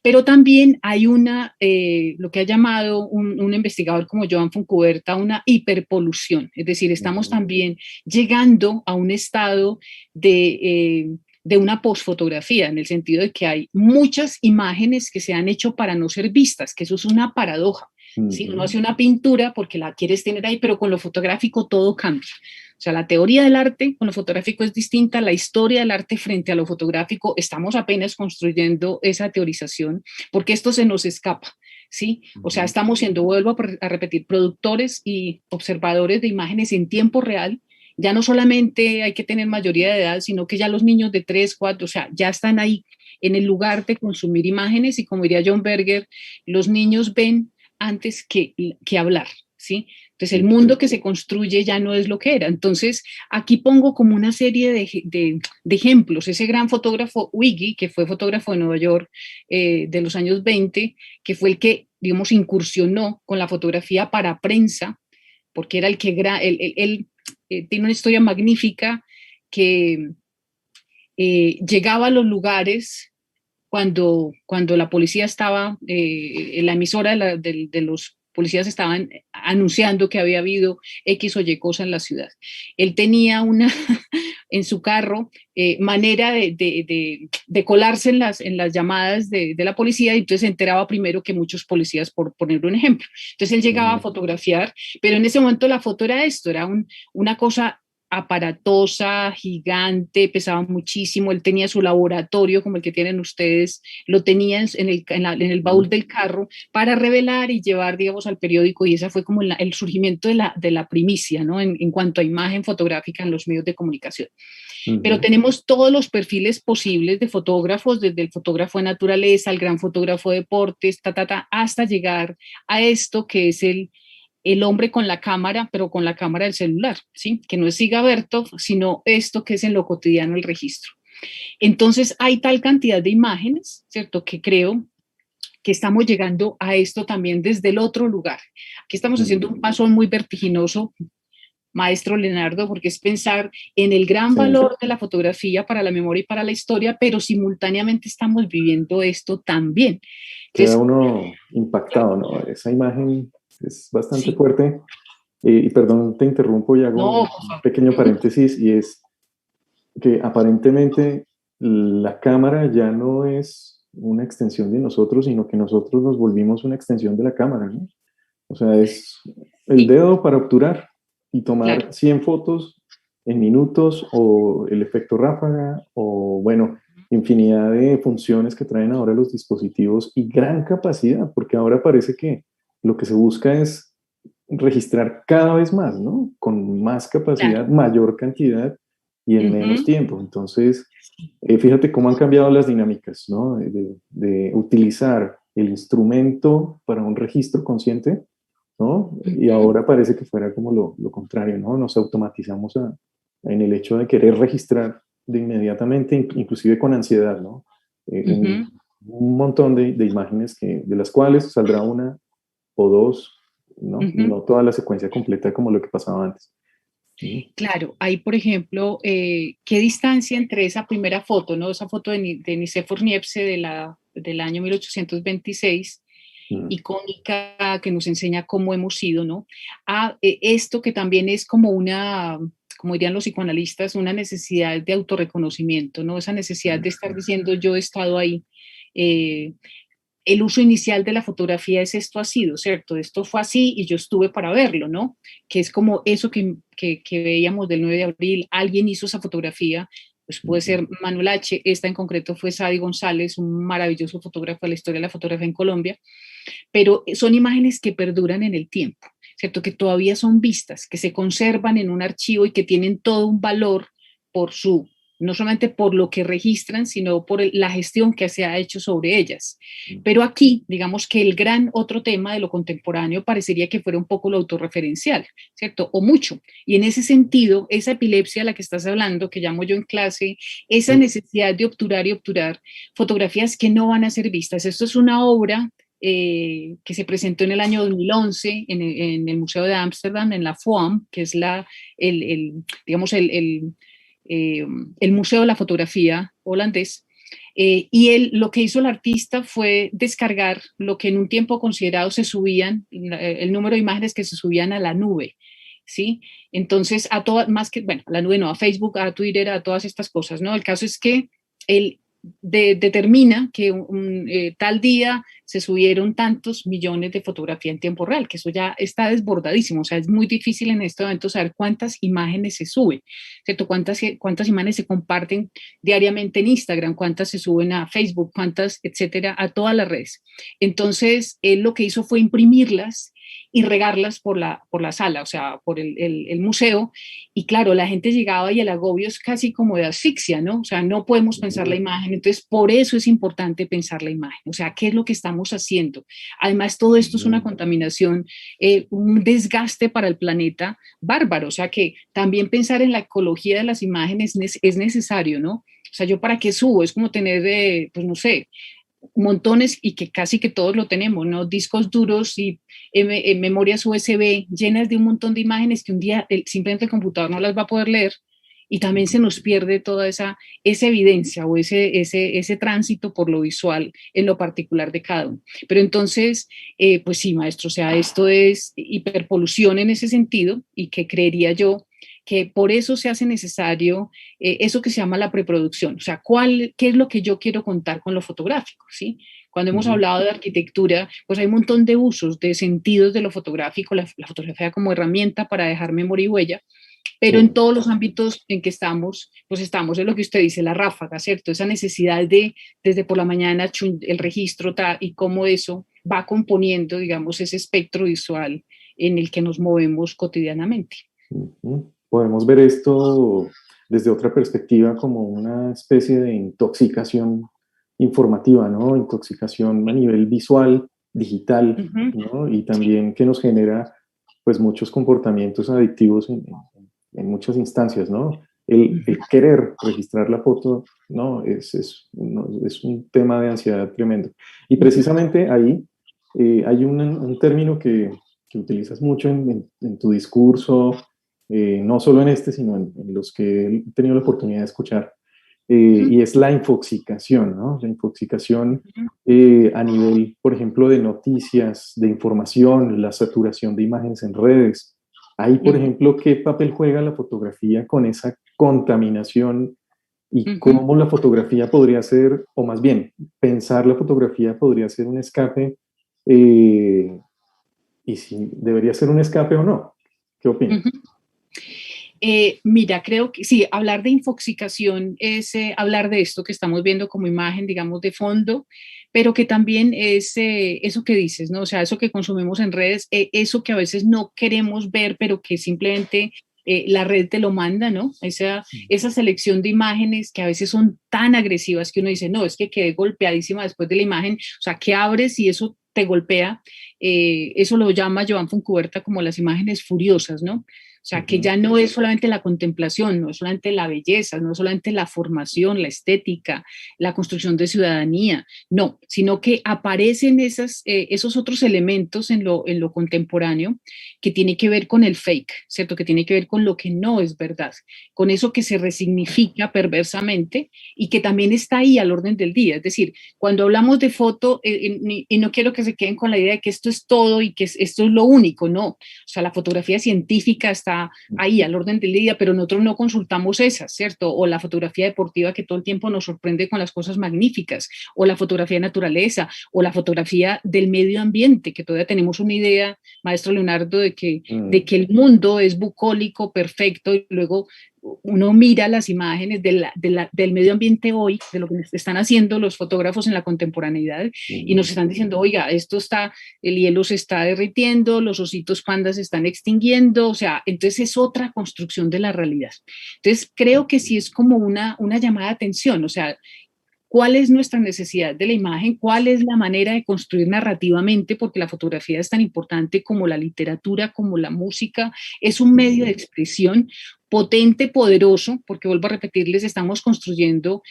Pero también hay lo que ha llamado un investigador como Joan Foncuberta, una hiperpolución. Es decir, estamos también llegando a un estado de una posfotografía, en el sentido de que hay muchas imágenes que se han hecho para no ser vistas, que eso es una paradoja. ¿Sí? Uno hace una pintura porque la quieres tener ahí, pero con lo fotográfico todo cambia. O sea, la teoría del arte con lo fotográfico es distinta, la historia del arte frente a lo fotográfico, estamos apenas construyendo esa teorización, porque esto se nos escapa, ¿sí? O sea, estamos siendo, vuelvo a repetir, productores y observadores de imágenes en tiempo real. Ya no solamente hay que tener mayoría de edad, sino que ya los niños de 3, 4, o sea, ya están ahí en el lugar de consumir imágenes, y como diría John Berger, los niños ven antes que hablar, ¿sí? Entonces el mundo que se construye ya no es lo que era. Entonces aquí pongo como una serie de ejemplos. Ese gran fotógrafo Wiggy, que fue fotógrafo de Nueva York de los años 20, que fue el que, digamos, incursionó con la fotografía para prensa, porque era el que, él tiene una historia magnífica que llegaba a los lugares cuando la policía estaba, la emisora de los policías estaban anunciando que había habido X o Y cosa en la ciudad. Él tenía en su carro manera de colarse en las llamadas de la policía, y entonces se enteraba primero que muchos policías, por poner un ejemplo. Entonces él llegaba a fotografiar, pero en ese momento la foto era esto, era una cosa aparatosa, gigante, pesaba muchísimo. Él tenía su laboratorio como el que tienen ustedes, lo tenía en el baúl del carro para revelar y llevar, digamos, al periódico, y ese fue como el surgimiento de la primicia, ¿no? En cuanto a imagen fotográfica en los medios de comunicación. Pero tenemos todos los perfiles posibles de fotógrafos, desde el fotógrafo de naturaleza, el gran fotógrafo de deportes, hasta llegar a esto que es el hombre con la cámara, pero con la cámara del celular, ¿sí? Que no es Siga Bertov, sino esto que es en lo cotidiano el registro. Entonces hay tal cantidad de imágenes, ¿cierto? Que creo que estamos llegando a esto también desde el otro lugar. Aquí estamos haciendo un paso muy vertiginoso, maestro Leonardo, porque es pensar en el gran valor de la fotografía para la memoria y para la historia, pero simultáneamente estamos viviendo esto también. Queda uno impactado, ¿no? Esa imagen es bastante fuerte. Y perdón, te interrumpo y hago un pequeño paréntesis, y es que aparentemente la cámara ya no es una extensión de nosotros, sino que nosotros nos volvimos una extensión de la cámara, ¿no? O sea, es el dedo para obturar y tomar 100 fotos en minutos, o el efecto ráfaga, o bueno, infinidad de funciones que traen ahora los dispositivos, y gran capacidad, porque ahora parece que lo que se busca es registrar cada vez más, ¿no? Con más capacidad, mayor cantidad y en menos tiempo. Entonces, fíjate cómo han cambiado las dinámicas, ¿no? De utilizar el instrumento para un registro consciente, ¿no? Y ahora parece que fuera como lo contrario, ¿no? Nos automatizamos en el hecho de querer registrar de inmediatamente, inclusive con ansiedad, ¿no? Un montón de imágenes de las cuales saldrá una o dos, ¿no? No toda la secuencia completa como lo que pasaba antes. Claro, hay, por ejemplo, qué distancia entre esa primera foto, ¿no? Esa foto de Nicéphore Niepce del año 1826, icónica, que nos enseña cómo hemos sido, ¿no? A esto que también es como como dirían los psicoanalistas, una necesidad de autorreconocimiento, ¿no? Esa necesidad de estar diciendo yo he estado ahí. El uso inicial de la fotografía es esto ha sido, ¿cierto? Esto fue así y yo estuve para verlo, ¿no? Que es como eso que veíamos del 9 de abril, alguien hizo esa fotografía, pues puede ser Manuel H., esta en concreto fue Sadi González, un maravilloso fotógrafo de la historia de la fotografía en Colombia, pero son imágenes que perduran en el tiempo, ¿cierto? Que todavía son vistas, que se conservan en un archivo y que tienen todo un valor por no solamente por lo que registran, sino por la gestión que se ha hecho sobre ellas. Pero aquí, digamos que el gran otro tema de lo contemporáneo parecería que fuera un poco lo autorreferencial, ¿cierto? O mucho. Y en ese sentido, esa epilepsia a la que estás hablando, que llamo yo en clase, esa necesidad de obturar y obturar fotografías que no van a ser vistas. Esto es una obra que se presentó en el año 2011 en el Museo de Ámsterdam, en la FOAM, que es digamos, el Museo de la Fotografía holandés, Y él, lo que hizo el artista fue descargar lo que en un tiempo considerado se subían, el número de imágenes que se subían a la nube, ¿sí? Entonces, a todas, más que, bueno, a la nube no, a Facebook, a Twitter, a todas estas cosas, ¿no? El caso es que él determina que tal día se subieron tantos millones de fotografía en tiempo real, que eso ya está desbordadísimo, o sea, es muy difícil en este momento saber cuántas imágenes se suben, ¿cierto? Cuántas imágenes se comparten diariamente en Instagram, cuántas se suben a Facebook, cuántas, etcétera, a todas las redes. Entonces, él lo que hizo fue imprimirlas y regarlas por la sala, o sea, por el museo. Y claro, la gente llegaba y el agobio es casi como de asfixia, ¿no? O sea, no podemos pensar la imagen. Entonces, por eso es importante pensar la imagen. O sea, ¿qué es lo que estamos haciendo? Además, todo esto es una contaminación, un desgaste para el planeta bárbaro. O sea, que también pensar en la ecología de las imágenes es necesario, ¿no? O sea, ¿yo para qué subo? Es como tener, pues no sé, montones y que casi que todos lo tenemos, ¿no? Discos duros y memorias USB llenas de un montón de imágenes que un día simplemente el computador no las va a poder leer y también se nos pierde toda esa evidencia o ese tránsito por lo visual en lo particular de cada uno. Pero entonces, pues sí, maestro, o sea, esto es hiperpolución en ese sentido y que creería yo que por eso se hace necesario eso que se llama la preproducción, o sea, qué es lo que yo quiero contar con lo fotográfico, ¿sí? Cuando hemos hablado de arquitectura, pues hay un montón de usos, de sentidos de lo fotográfico, la fotografía como herramienta para dejar memoria y huella, pero en todos los ámbitos en que estamos, pues estamos en lo que usted dice, la ráfaga, ¿cierto? Esa necesidad de, desde por la mañana, el registro y cómo eso va componiendo, digamos, ese espectro visual en el que nos movemos cotidianamente. Podemos ver esto desde otra perspectiva como una especie de intoxicación informativa, ¿no? Intoxicación a nivel visual, digital, ¿no? Y también que nos genera pues muchos comportamientos adictivos en muchas instancias, ¿no? El querer registrar la foto, ¿no? Es un tema de ansiedad tremendo. Y precisamente ahí hay un término que utilizas mucho en tu discurso, no solo en este, sino en los que he tenido la oportunidad de escuchar, y es la infoxicación, ¿no? La infoxicación a nivel, por ejemplo, de noticias, de información, la saturación de imágenes en redes. Ahí, por ejemplo, ¿qué papel juega la fotografía con esa contaminación y cómo la fotografía podría ser, o más bien, pensar la fotografía podría ser un escape, y si debería ser un escape o no? ¿Qué opinas? Mira, creo que sí, hablar de infoxicación es hablar de esto que estamos viendo como imagen, digamos, de fondo, pero que también es eso que dices, ¿no? O sea, eso que consumimos en redes, eso que a veces no queremos ver, pero que simplemente la red te lo manda, ¿no? Esa selección de imágenes que a veces son tan agresivas que uno dice, no, es que quedé golpeadísima después de la imagen, o sea, que abres y eso te golpea, eso lo llama Joan Foncuberta como las imágenes furiosas, ¿no? O sea, que ya no es solamente la contemplación, no es solamente la belleza, no es solamente la formación, la estética, la construcción de ciudadanía, no, sino que aparecen esos otros elementos en lo contemporáneo que tiene que ver con el fake, ¿cierto? Que tiene que ver con lo que no es verdad, con eso que se resignifica perversamente y que también está ahí al orden del día. Es decir, cuando hablamos de foto, y no quiero que se queden con la idea de que esto es todo y que esto es lo único, no. O sea, la fotografía científica está ahí al orden del día, pero nosotros no consultamos esas, ¿cierto? O la fotografía deportiva que todo el tiempo nos sorprende con las cosas magníficas, o la fotografía de naturaleza, o la fotografía del medio ambiente, que todavía tenemos una idea, maestro Leonardo, de que el mundo es bucólico, perfecto, y luego uno mira las imágenes del medio ambiente hoy, de lo que están haciendo los fotógrafos en la contemporaneidad, y nos están diciendo, oiga, el hielo se está derritiendo, los ositos pandas se están extinguiendo, o sea, entonces es otra construcción de la realidad. Entonces creo que sí es como una llamada de atención, o sea, cuál es nuestra necesidad de la imagen, cuál es la manera de construir narrativamente, porque la fotografía es tan importante como la literatura, como la música, es un medio de expresión potente, poderoso, porque vuelvo a repetirles, estamos construyendo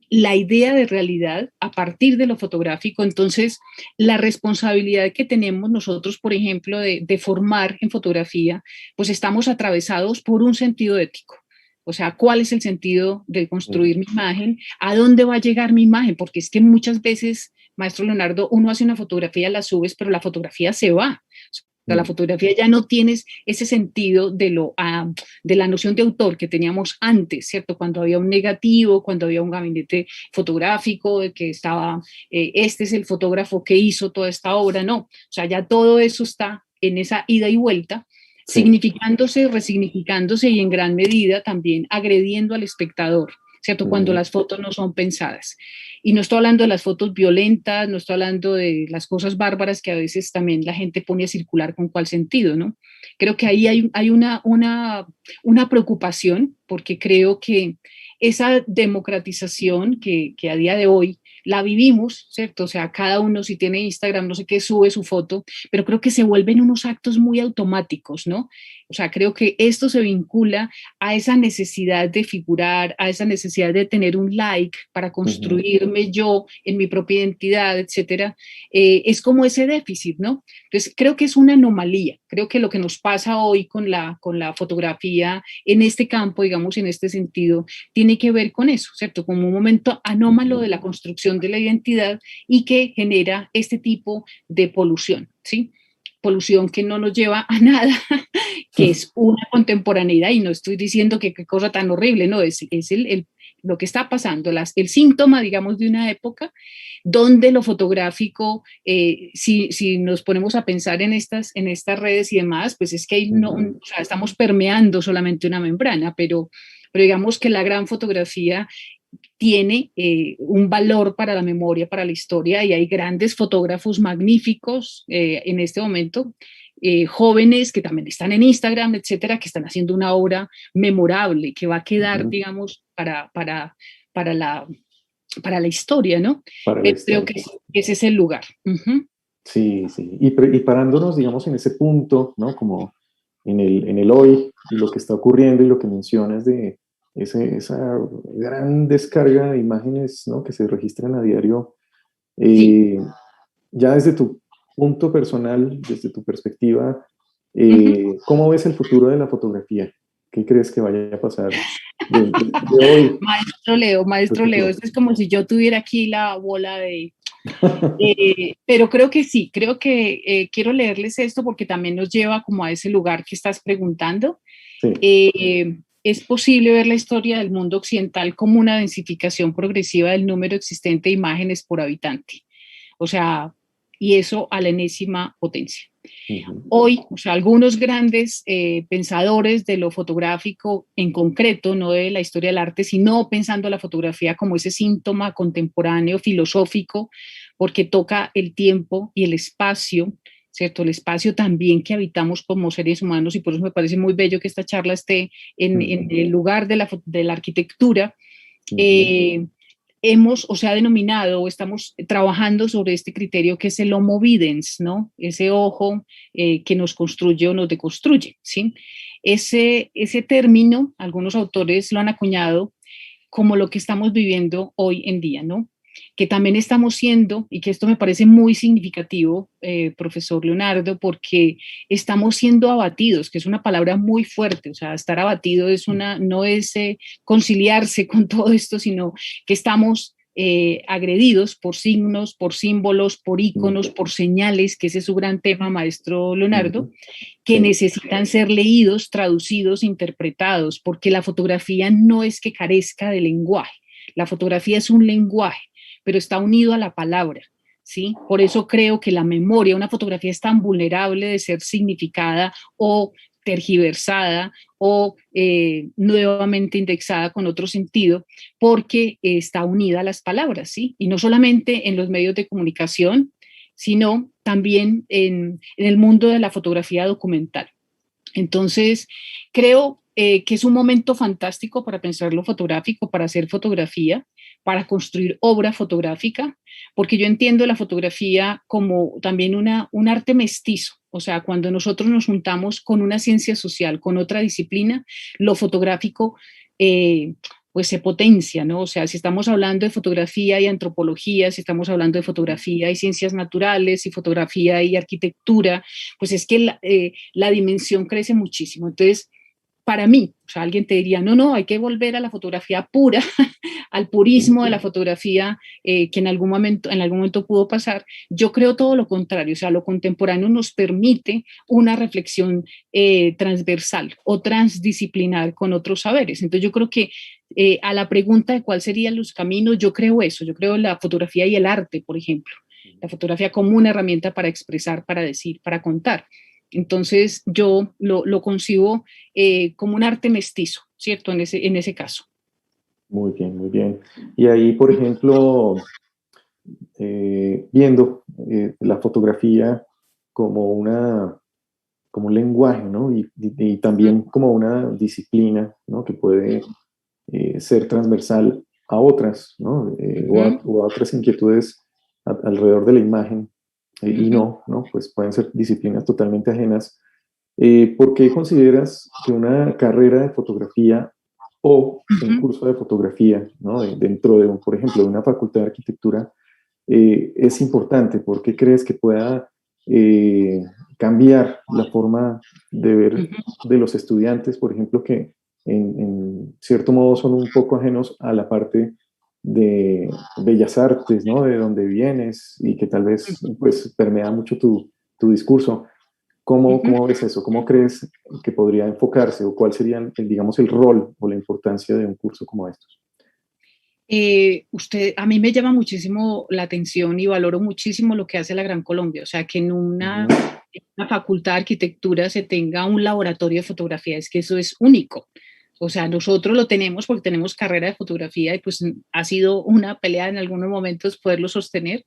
la idea de realidad a partir de lo fotográfico. Entonces, la responsabilidad que tenemos nosotros, por ejemplo, de formar en fotografía, pues estamos atravesados por un sentido ético. O sea, ¿cuál es el sentido de construir mi imagen? ¿A dónde va a llegar mi imagen? Porque es que muchas veces, maestro Leonardo, uno hace una fotografía, la subes, pero la fotografía se va. O sea, la fotografía ya no tienes ese sentido de la noción de autor que teníamos antes, ¿cierto? Cuando había un negativo, cuando había un gabinete fotográfico, de que estaba, este es el fotógrafo que hizo toda esta obra, no. O sea, ya todo eso está en esa ida y vuelta, significándose, resignificándose y en gran medida también agrediendo al espectador, ¿cierto? Cuando las fotos no son pensadas. Y no estoy hablando de las fotos violentas, no estoy hablando de las cosas bárbaras que a veces también la gente pone a circular con cuál sentido, ¿no? Creo que ahí hay una preocupación, porque creo que esa democratización que a día de hoy la vivimos, ¿cierto? O sea, cada uno si tiene Instagram, no sé qué, sube su foto, pero creo que se vuelven unos actos muy automáticos, ¿no? O sea, creo que esto se vincula a esa necesidad de figurar, a esa necesidad de tener un like para construirme yo en mi propia identidad, etcétera. Es como ese déficit, ¿no? Entonces, creo que es una anomalía. Creo que lo que nos pasa hoy con la fotografía en este campo, digamos, en este sentido, tiene que ver con eso, ¿cierto? Como un momento anómalo de la construcción de la identidad y que genera este tipo de polución, ¿sí? Polución que no nos lleva a nada, que es una contemporaneidad, y no estoy diciendo que qué cosa tan horrible, no, es lo que está pasando, el síntoma, digamos, de una época donde lo fotográfico, si nos ponemos a pensar en estas redes y demás, pues es que ahí no, o sea, estamos permeando solamente una membrana, pero digamos que la gran fotografía tiene un valor para la memoria, para la historia, y hay grandes fotógrafos magníficos en este momento, jóvenes que también están en Instagram, etcétera, que están haciendo una obra memorable que va a quedar, digamos, para la historia, ¿no? Creo que ese es el lugar. Sí, sí. Y parándonos, digamos, en ese punto, ¿no? Como en el hoy, y lo que está ocurriendo y lo que mencionas de esa gran descarga de imágenes, ¿no? Que se registran a diario. Ya desde tu punto personal, desde tu perspectiva, ¿cómo ves el futuro de la fotografía? ¿Qué crees que vaya a pasar de hoy? Maestro Leo, esto es como si yo tuviera aquí la bola de... pero creo que sí, creo que quiero leerles esto porque también nos lleva como a ese lugar que estás preguntando. Sí. Es posible ver la historia del mundo occidental como una densificación progresiva del número existente de imágenes por habitante. O sea, y eso a la enésima potencia. Hoy, o sea, algunos grandes pensadores de lo fotográfico en concreto, no de la historia del arte, sino pensando la fotografía como ese síntoma contemporáneo, filosófico, porque toca el tiempo y el espacio, ¿cierto? El espacio también que habitamos como seres humanos, y por eso me parece muy bello que esta charla esté en el lugar de la arquitectura. O se ha denominado o estamos trabajando sobre este criterio que es el homo videns, ¿no? Ese ojo que nos construye o nos deconstruye, ¿sí? Ese término, algunos autores lo han acuñado como lo que estamos viviendo hoy en día, ¿no? Que también estamos siendo, y que esto me parece muy significativo, profesor Leonardo, porque estamos siendo abatidos, que es una palabra muy fuerte, o sea, estar abatido no es conciliarse con todo esto, sino que estamos agredidos por signos, por símbolos, por íconos, por señales, que ese es su gran tema, maestro Leonardo, que necesitan ser leídos, traducidos, interpretados, porque la fotografía no es que carezca de lenguaje, la fotografía es un lenguaje, pero está unido a la palabra, ¿sí? Por eso creo que la memoria, una fotografía es tan vulnerable de ser significada o tergiversada o nuevamente indexada con otro sentido, porque está unida a las palabras, ¿sí? Y no solamente en los medios de comunicación, sino también en el mundo de la fotografía documental. Entonces, creo que es un momento fantástico para pensar lo fotográfico, para hacer fotografía, para construir obra fotográfica, porque yo entiendo la fotografía como también un arte mestizo. O sea, cuando nosotros nos juntamos con una ciencia social, con otra disciplina, lo fotográfico pues se potencia, ¿no? O sea, si estamos hablando de fotografía y antropología, si estamos hablando de fotografía y ciencias naturales, y fotografía y arquitectura, pues es que la dimensión crece muchísimo. Entonces, para mí, o sea, alguien te diría, no, hay que volver a la fotografía pura, al purismo de la fotografía que en algún momento pudo pasar. Yo creo todo lo contrario, o sea, lo contemporáneo nos permite una reflexión transversal o transdisciplinar con otros saberes. Entonces yo creo que a la pregunta de cuáles serían los caminos, yo creo eso, yo creo la fotografía y el arte, por ejemplo, la fotografía como una herramienta para expresar, para decir, para contar. Entonces yo lo concibo como un arte mestizo, ¿cierto? En ese caso. Muy bien, muy bien. Y ahí, por ejemplo, viendo la fotografía como como un lenguaje, ¿no? Y también como una disciplina, ¿no? Que puede ser transversal a otras, ¿no? O a otras inquietudes alrededor de la imagen. Y no, pues pueden ser disciplinas totalmente ajenas. ¿Por qué consideras que una carrera de fotografía o un curso de fotografía, ¿no? Dentro de, por ejemplo, de una facultad de arquitectura, es importante? ¿Por qué crees que pueda cambiar la forma de ver de los estudiantes, por ejemplo, que en cierto modo son un poco ajenos a la parte de bellas artes, ¿no? De donde vienes y que tal vez pues permea mucho tu discurso? ¿Cómo ves eso? ¿Cómo crees que podría enfocarse o cuál sería, digamos, el rol o la importancia de un curso como estos? A mí me llama muchísimo la atención y valoro muchísimo lo que hace la Gran Colombia, o sea, que en una facultad de arquitectura se tenga un laboratorio de fotografía, es que eso es único. O sea, nosotros lo tenemos porque tenemos carrera de fotografía y pues ha sido una pelea en algunos momentos poderlo sostener,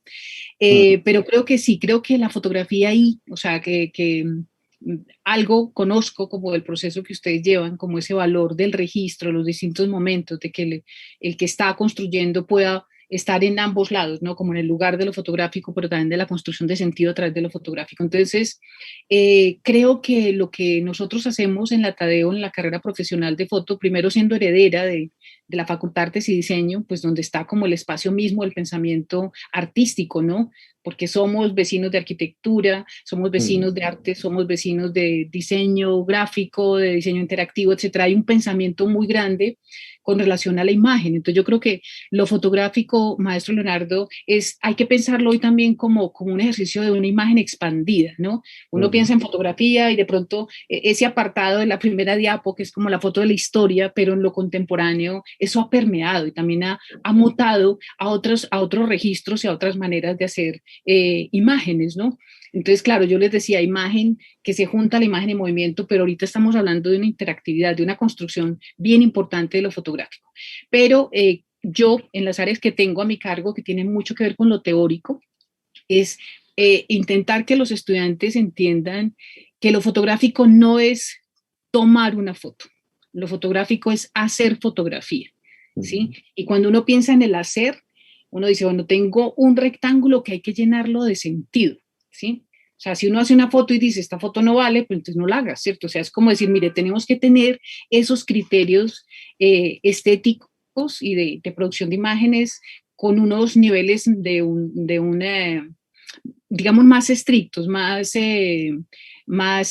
pero creo que sí, creo que la fotografía ahí, o sea, que algo conozco como el proceso que ustedes llevan, como ese valor del registro, los distintos momentos, de que el que está construyendo pueda estar en ambos lados, ¿no? Como en el lugar de lo fotográfico, pero también de la construcción de sentido a través de lo fotográfico. Entonces, creo que lo que nosotros hacemos en la Tadeo, en la carrera profesional de foto, primero siendo heredera de la Facultad de Artes y Diseño, pues donde está como el espacio mismo del pensamiento artístico, ¿no? Porque somos vecinos de arquitectura, somos vecinos de arte, somos vecinos de diseño gráfico, de diseño interactivo, etcétera. Hay un pensamiento muy grande con relación a la imagen. Entonces yo creo que lo fotográfico, maestro Leonardo, hay que pensarlo hoy también como un ejercicio de una imagen expandida, ¿no? Uno piensa en fotografía y de pronto ese apartado de la primera diapo, que es como la foto de la historia, pero en lo contemporáneo eso ha permeado y también ha mutado a otros registros y a otras maneras de hacer imágenes, ¿no? Entonces, claro, yo les decía imagen que se junta a la imagen en movimiento, pero ahorita estamos hablando de una interactividad, de una construcción bien importante de lo fotográfico. Pero yo, en las áreas que tengo a mi cargo, que tienen mucho que ver con lo teórico, es intentar que los estudiantes entiendan que lo fotográfico no es tomar una foto, lo fotográfico es hacer fotografía, ¿sí? Y cuando uno piensa en el hacer, uno dice, bueno, tengo un rectángulo que hay que llenarlo de sentido, ¿sí? O sea, si uno hace una foto y dice, esta foto no vale, pues entonces no la hagas, ¿cierto? O sea, es como decir, mire, tenemos que tener esos criterios estéticos y de producción de imágenes con unos niveles digamos, más estrictos, más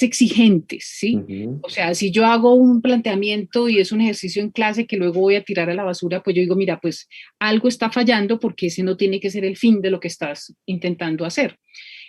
exigentes, ¿sí? O sea, si yo hago un planteamiento y es un ejercicio en clase que luego voy a tirar a la basura, pues yo digo, mira, pues algo está fallando porque ese no tiene que ser el fin de lo que estás intentando hacer.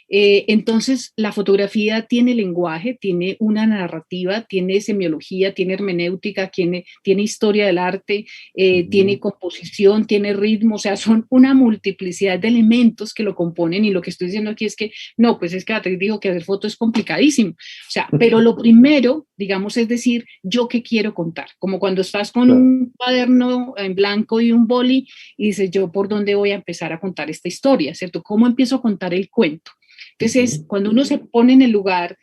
Entonces, la fotografía tiene lenguaje, tiene una narrativa, tiene semiología, tiene hermenéutica, tiene historia del arte, tiene composición, tiene ritmo, o sea, son una multiplicidad de elementos que lo componen y lo que estoy diciendo aquí es que, no, pues es que Beatriz dijo que hacer foto es complicadísimo, o sea, pero lo primero, digamos, es decir, yo qué quiero contar, como cuando estás con un cuaderno en blanco y un boli y dices, yo por dónde voy a empezar a contar esta historia, ¿cierto? ¿Cómo empiezo a contar el cuento? Entonces, cuando uno se pone en el lugar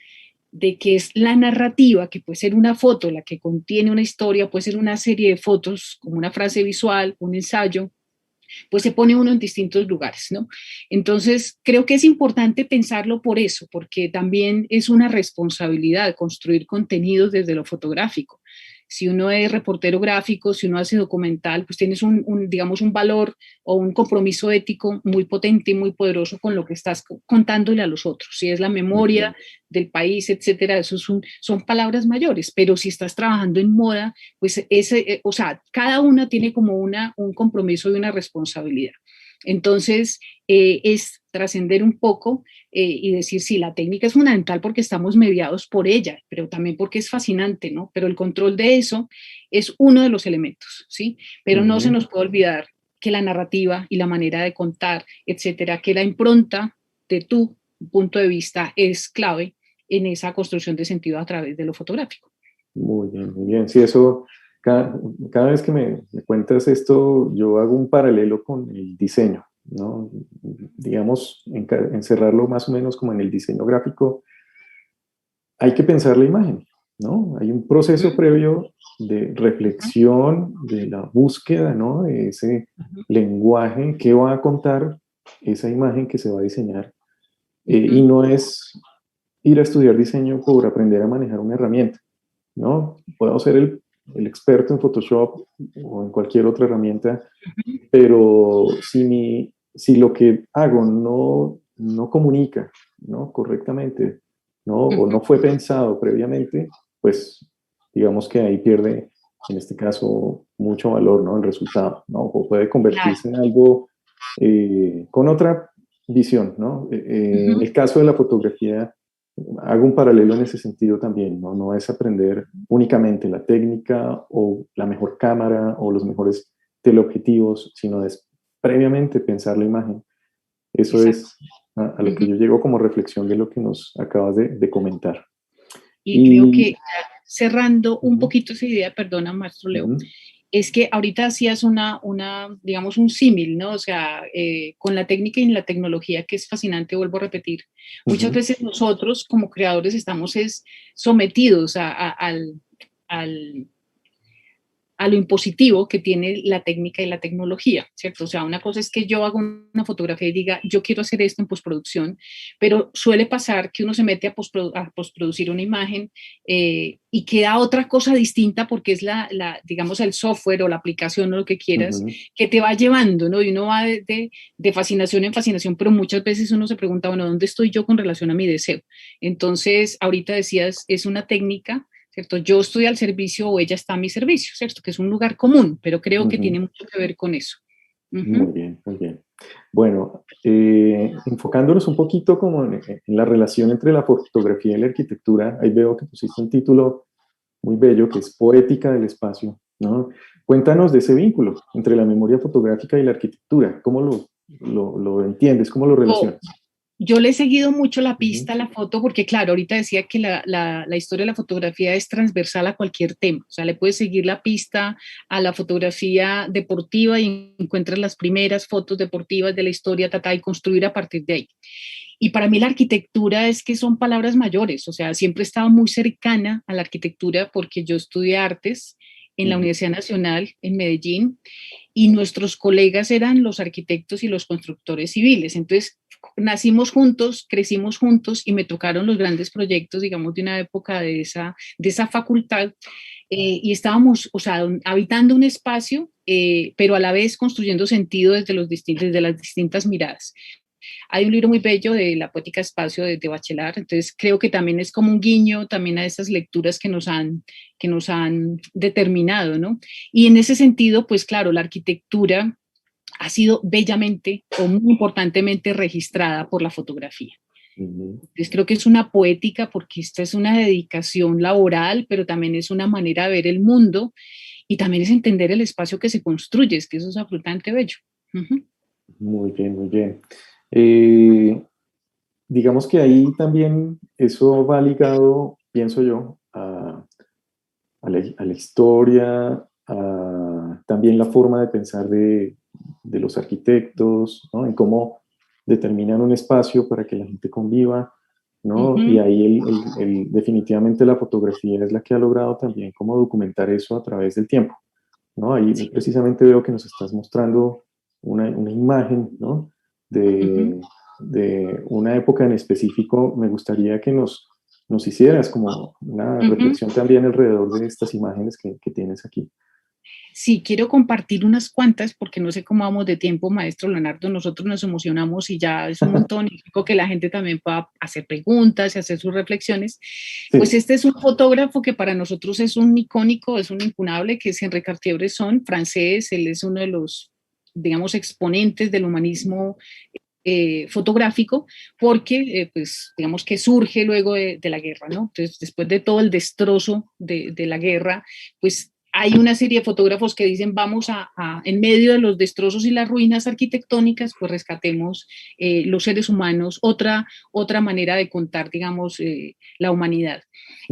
de que es la narrativa, que puede ser una foto, la que contiene una historia, puede ser una serie de fotos, como una frase visual, un ensayo, pues se pone uno en distintos lugares, ¿no? Entonces, creo que es importante pensarlo por eso, porque también es una responsabilidad construir contenidos desde lo fotográfico. si uno es reportero gráfico, si uno hace documental, pues tienes digamos, un valor o un compromiso ético muy potente y muy poderoso con lo que estás contándole a los otros. Si es la memoria del país, etcétera, eso son palabras mayores, pero si estás trabajando en moda, pues o sea, cada una tiene como un compromiso y una responsabilidad. Entonces, es trascender un poco y decir, sí, la técnica es fundamental porque estamos mediados por ella, pero también porque es fascinante, ¿no? Pero el control de eso es uno de los elementos, ¿sí? Pero no se nos puede olvidar que la narrativa y la manera de contar, etcétera, que la impronta de tu punto de vista es clave en esa construcción de sentido a través de lo fotográfico. Muy bien, muy bien. Sí, eso, cada vez que me cuentas esto, yo hago un paralelo con el diseño, ¿no? Digamos, encerrarlo más o menos como en el diseño gráfico, hay que pensar la imagen, ¿no? Hay un proceso previo de reflexión, de la búsqueda, ¿no? De ese lenguaje que va a contar esa imagen que se va a diseñar. Y no es ir a estudiar diseño por aprender a manejar una herramienta, ¿no? Puedo ser el experto en Photoshop o en cualquier otra herramienta, pero si lo que hago no comunica, ¿no? Correctamente, ¿no? O no fue pensado previamente, pues digamos que ahí pierde, en este caso, mucho valor, ¿no? El resultado, ¿no? O puede convertirse en algo con otra visión, ¿no? En el caso de la fotografía, hago un paralelo en ese sentido también, ¿no? No es aprender únicamente la técnica o la mejor cámara o los mejores teleobjetivos, sino es previamente pensar la imagen. Eso es a lo que yo llego como reflexión de lo que nos acabas de comentar. Y creo que cerrando un poquito esa idea, perdona, maestro Leo, es que ahorita hacías digamos, un símil, ¿no? O sea, con la técnica y la tecnología, que es fascinante, vuelvo a repetir. Muchas veces nosotros, como creadores, estamos sometidos a lo impositivo que tiene la técnica y la tecnología, ¿cierto? O sea, una cosa es que yo hago una fotografía y diga, yo quiero hacer esto en postproducción, pero suele pasar que uno se mete a postproducir una imagen y queda otra cosa distinta porque es digamos, el software o la aplicación o lo que quieras que te va llevando, ¿no? Y uno va de fascinación en fascinación, pero muchas veces uno se pregunta, bueno, ¿dónde estoy yo con relación a mi deseo? Entonces, ahorita decías, es una técnica, ¿cierto? Yo estoy al servicio o ella está a mi servicio, ¿cierto? Que es un lugar común, pero creo que tiene mucho que ver con eso. Muy bien, muy bien. Bueno, enfocándonos un poquito como en la relación entre la fotografía y la arquitectura, ahí veo que pusiste un título muy bello que es Poética del Espacio, ¿no? Cuéntanos de ese vínculo entre la memoria fotográfica y la arquitectura. ¿Cómo lo entiendes? ¿Cómo lo relacionas? Yo le he seguido mucho la pista a la foto porque, claro, ahorita decía que la historia de la fotografía es transversal a cualquier tema. O sea, le puedes seguir la pista a la fotografía deportiva y encuentras las primeras fotos deportivas de la historia, y construir a partir de ahí. Y para mí la arquitectura es que son palabras mayores. O sea, siempre he estado muy cercana a la arquitectura porque yo estudié artes en la Universidad Nacional en Medellín y nuestros colegas eran los arquitectos y los constructores civiles. Entonces, nacimos juntos, crecimos juntos y me tocaron los grandes proyectos, digamos, de una época de esa facultad. Y estábamos, o sea, habitando un espacio, pero a la vez construyendo sentido desde las distintas miradas. Hay un libro muy bello de la poética espacio de Bachelard, entonces creo que también es como un guiño también a esas lecturas que nos han determinado, ¿no? Y en ese sentido, pues claro, la arquitectura ha sido bellamente o muy importantemente registrada por la fotografía. Entonces creo que es una poética porque esta es una dedicación laboral, pero también es una manera de ver el mundo y también es entender el espacio que se construye, es que eso es absolutamente bello. Muy bien, muy bien. Digamos que ahí también eso va ligado, pienso yo, a la historia, a también la forma de pensar de los arquitectos, ¿no? En cómo determinan un espacio para que la gente conviva, ¿no? Y ahí definitivamente la fotografía es la que ha logrado también cómo documentar eso a través del tiempo, ¿no? Ahí precisamente veo que nos estás mostrando una imagen, ¿no? De una época en específico. Me gustaría que nos nos hicieras como una reflexión también alrededor de estas imágenes que tienes aquí. Sí, quiero compartir unas cuantas porque no sé cómo vamos de tiempo, maestro Leonardo. Nosotros nos emocionamos y ya es un montón y digo que la gente también pueda hacer preguntas y hacer sus reflexiones. Sí. Pues este es un fotógrafo que para nosotros es un icónico, es un incunable, que es Henri Cartier-Bresson, francés. Él es uno de los, digamos, exponentes del humanismo fotográfico, porque pues digamos que surge luego de la guerra, ¿no? Entonces, después de todo el destrozo de la guerra, pues hay una serie de fotógrafos que dicen vamos en medio de los destrozos y las ruinas arquitectónicas, pues rescatemos los seres humanos, otra manera de contar, digamos, la humanidad.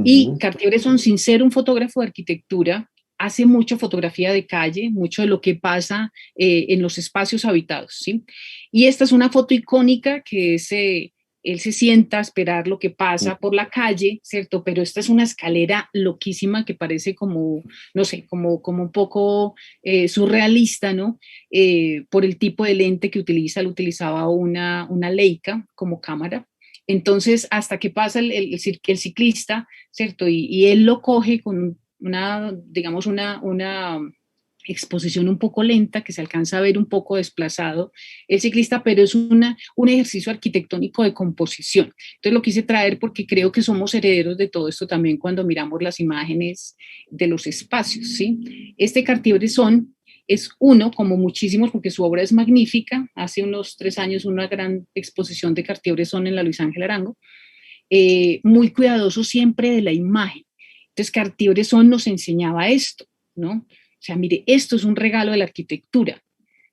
Y Cartier-Bresson, sin ser un fotógrafo de arquitectura, hace mucha fotografía de calle, mucho de lo que pasa en los espacios habitados, ¿sí? Y esta es una foto icónica que es... él se sienta a esperar lo que pasa por la calle, ¿cierto? Pero esta es una escalera loquísima que parece como, no sé, como un poco surrealista, ¿no? Por el tipo de lente que utiliza, lo utilizaba una Leica como cámara. Entonces, hasta que pasa el ciclista, ¿cierto? Y él lo coge con una, digamos, una exposición un poco lenta, que se alcanza a ver un poco desplazado el ciclista, pero es un ejercicio arquitectónico de composición. Entonces lo quise traer porque creo que somos herederos de todo esto también cuando miramos las imágenes de los espacios, ¿sí? Este Cartier-Bresson es uno, como muchísimos, porque su obra es magnífica. Hace unos 3 años una gran exposición de Cartier-Bresson en la Luis Ángel Arango, muy cuidadoso siempre de la imagen. Entonces Cartier-Bresson nos enseñaba esto, ¿no? O sea, mire, esto es un regalo de la arquitectura.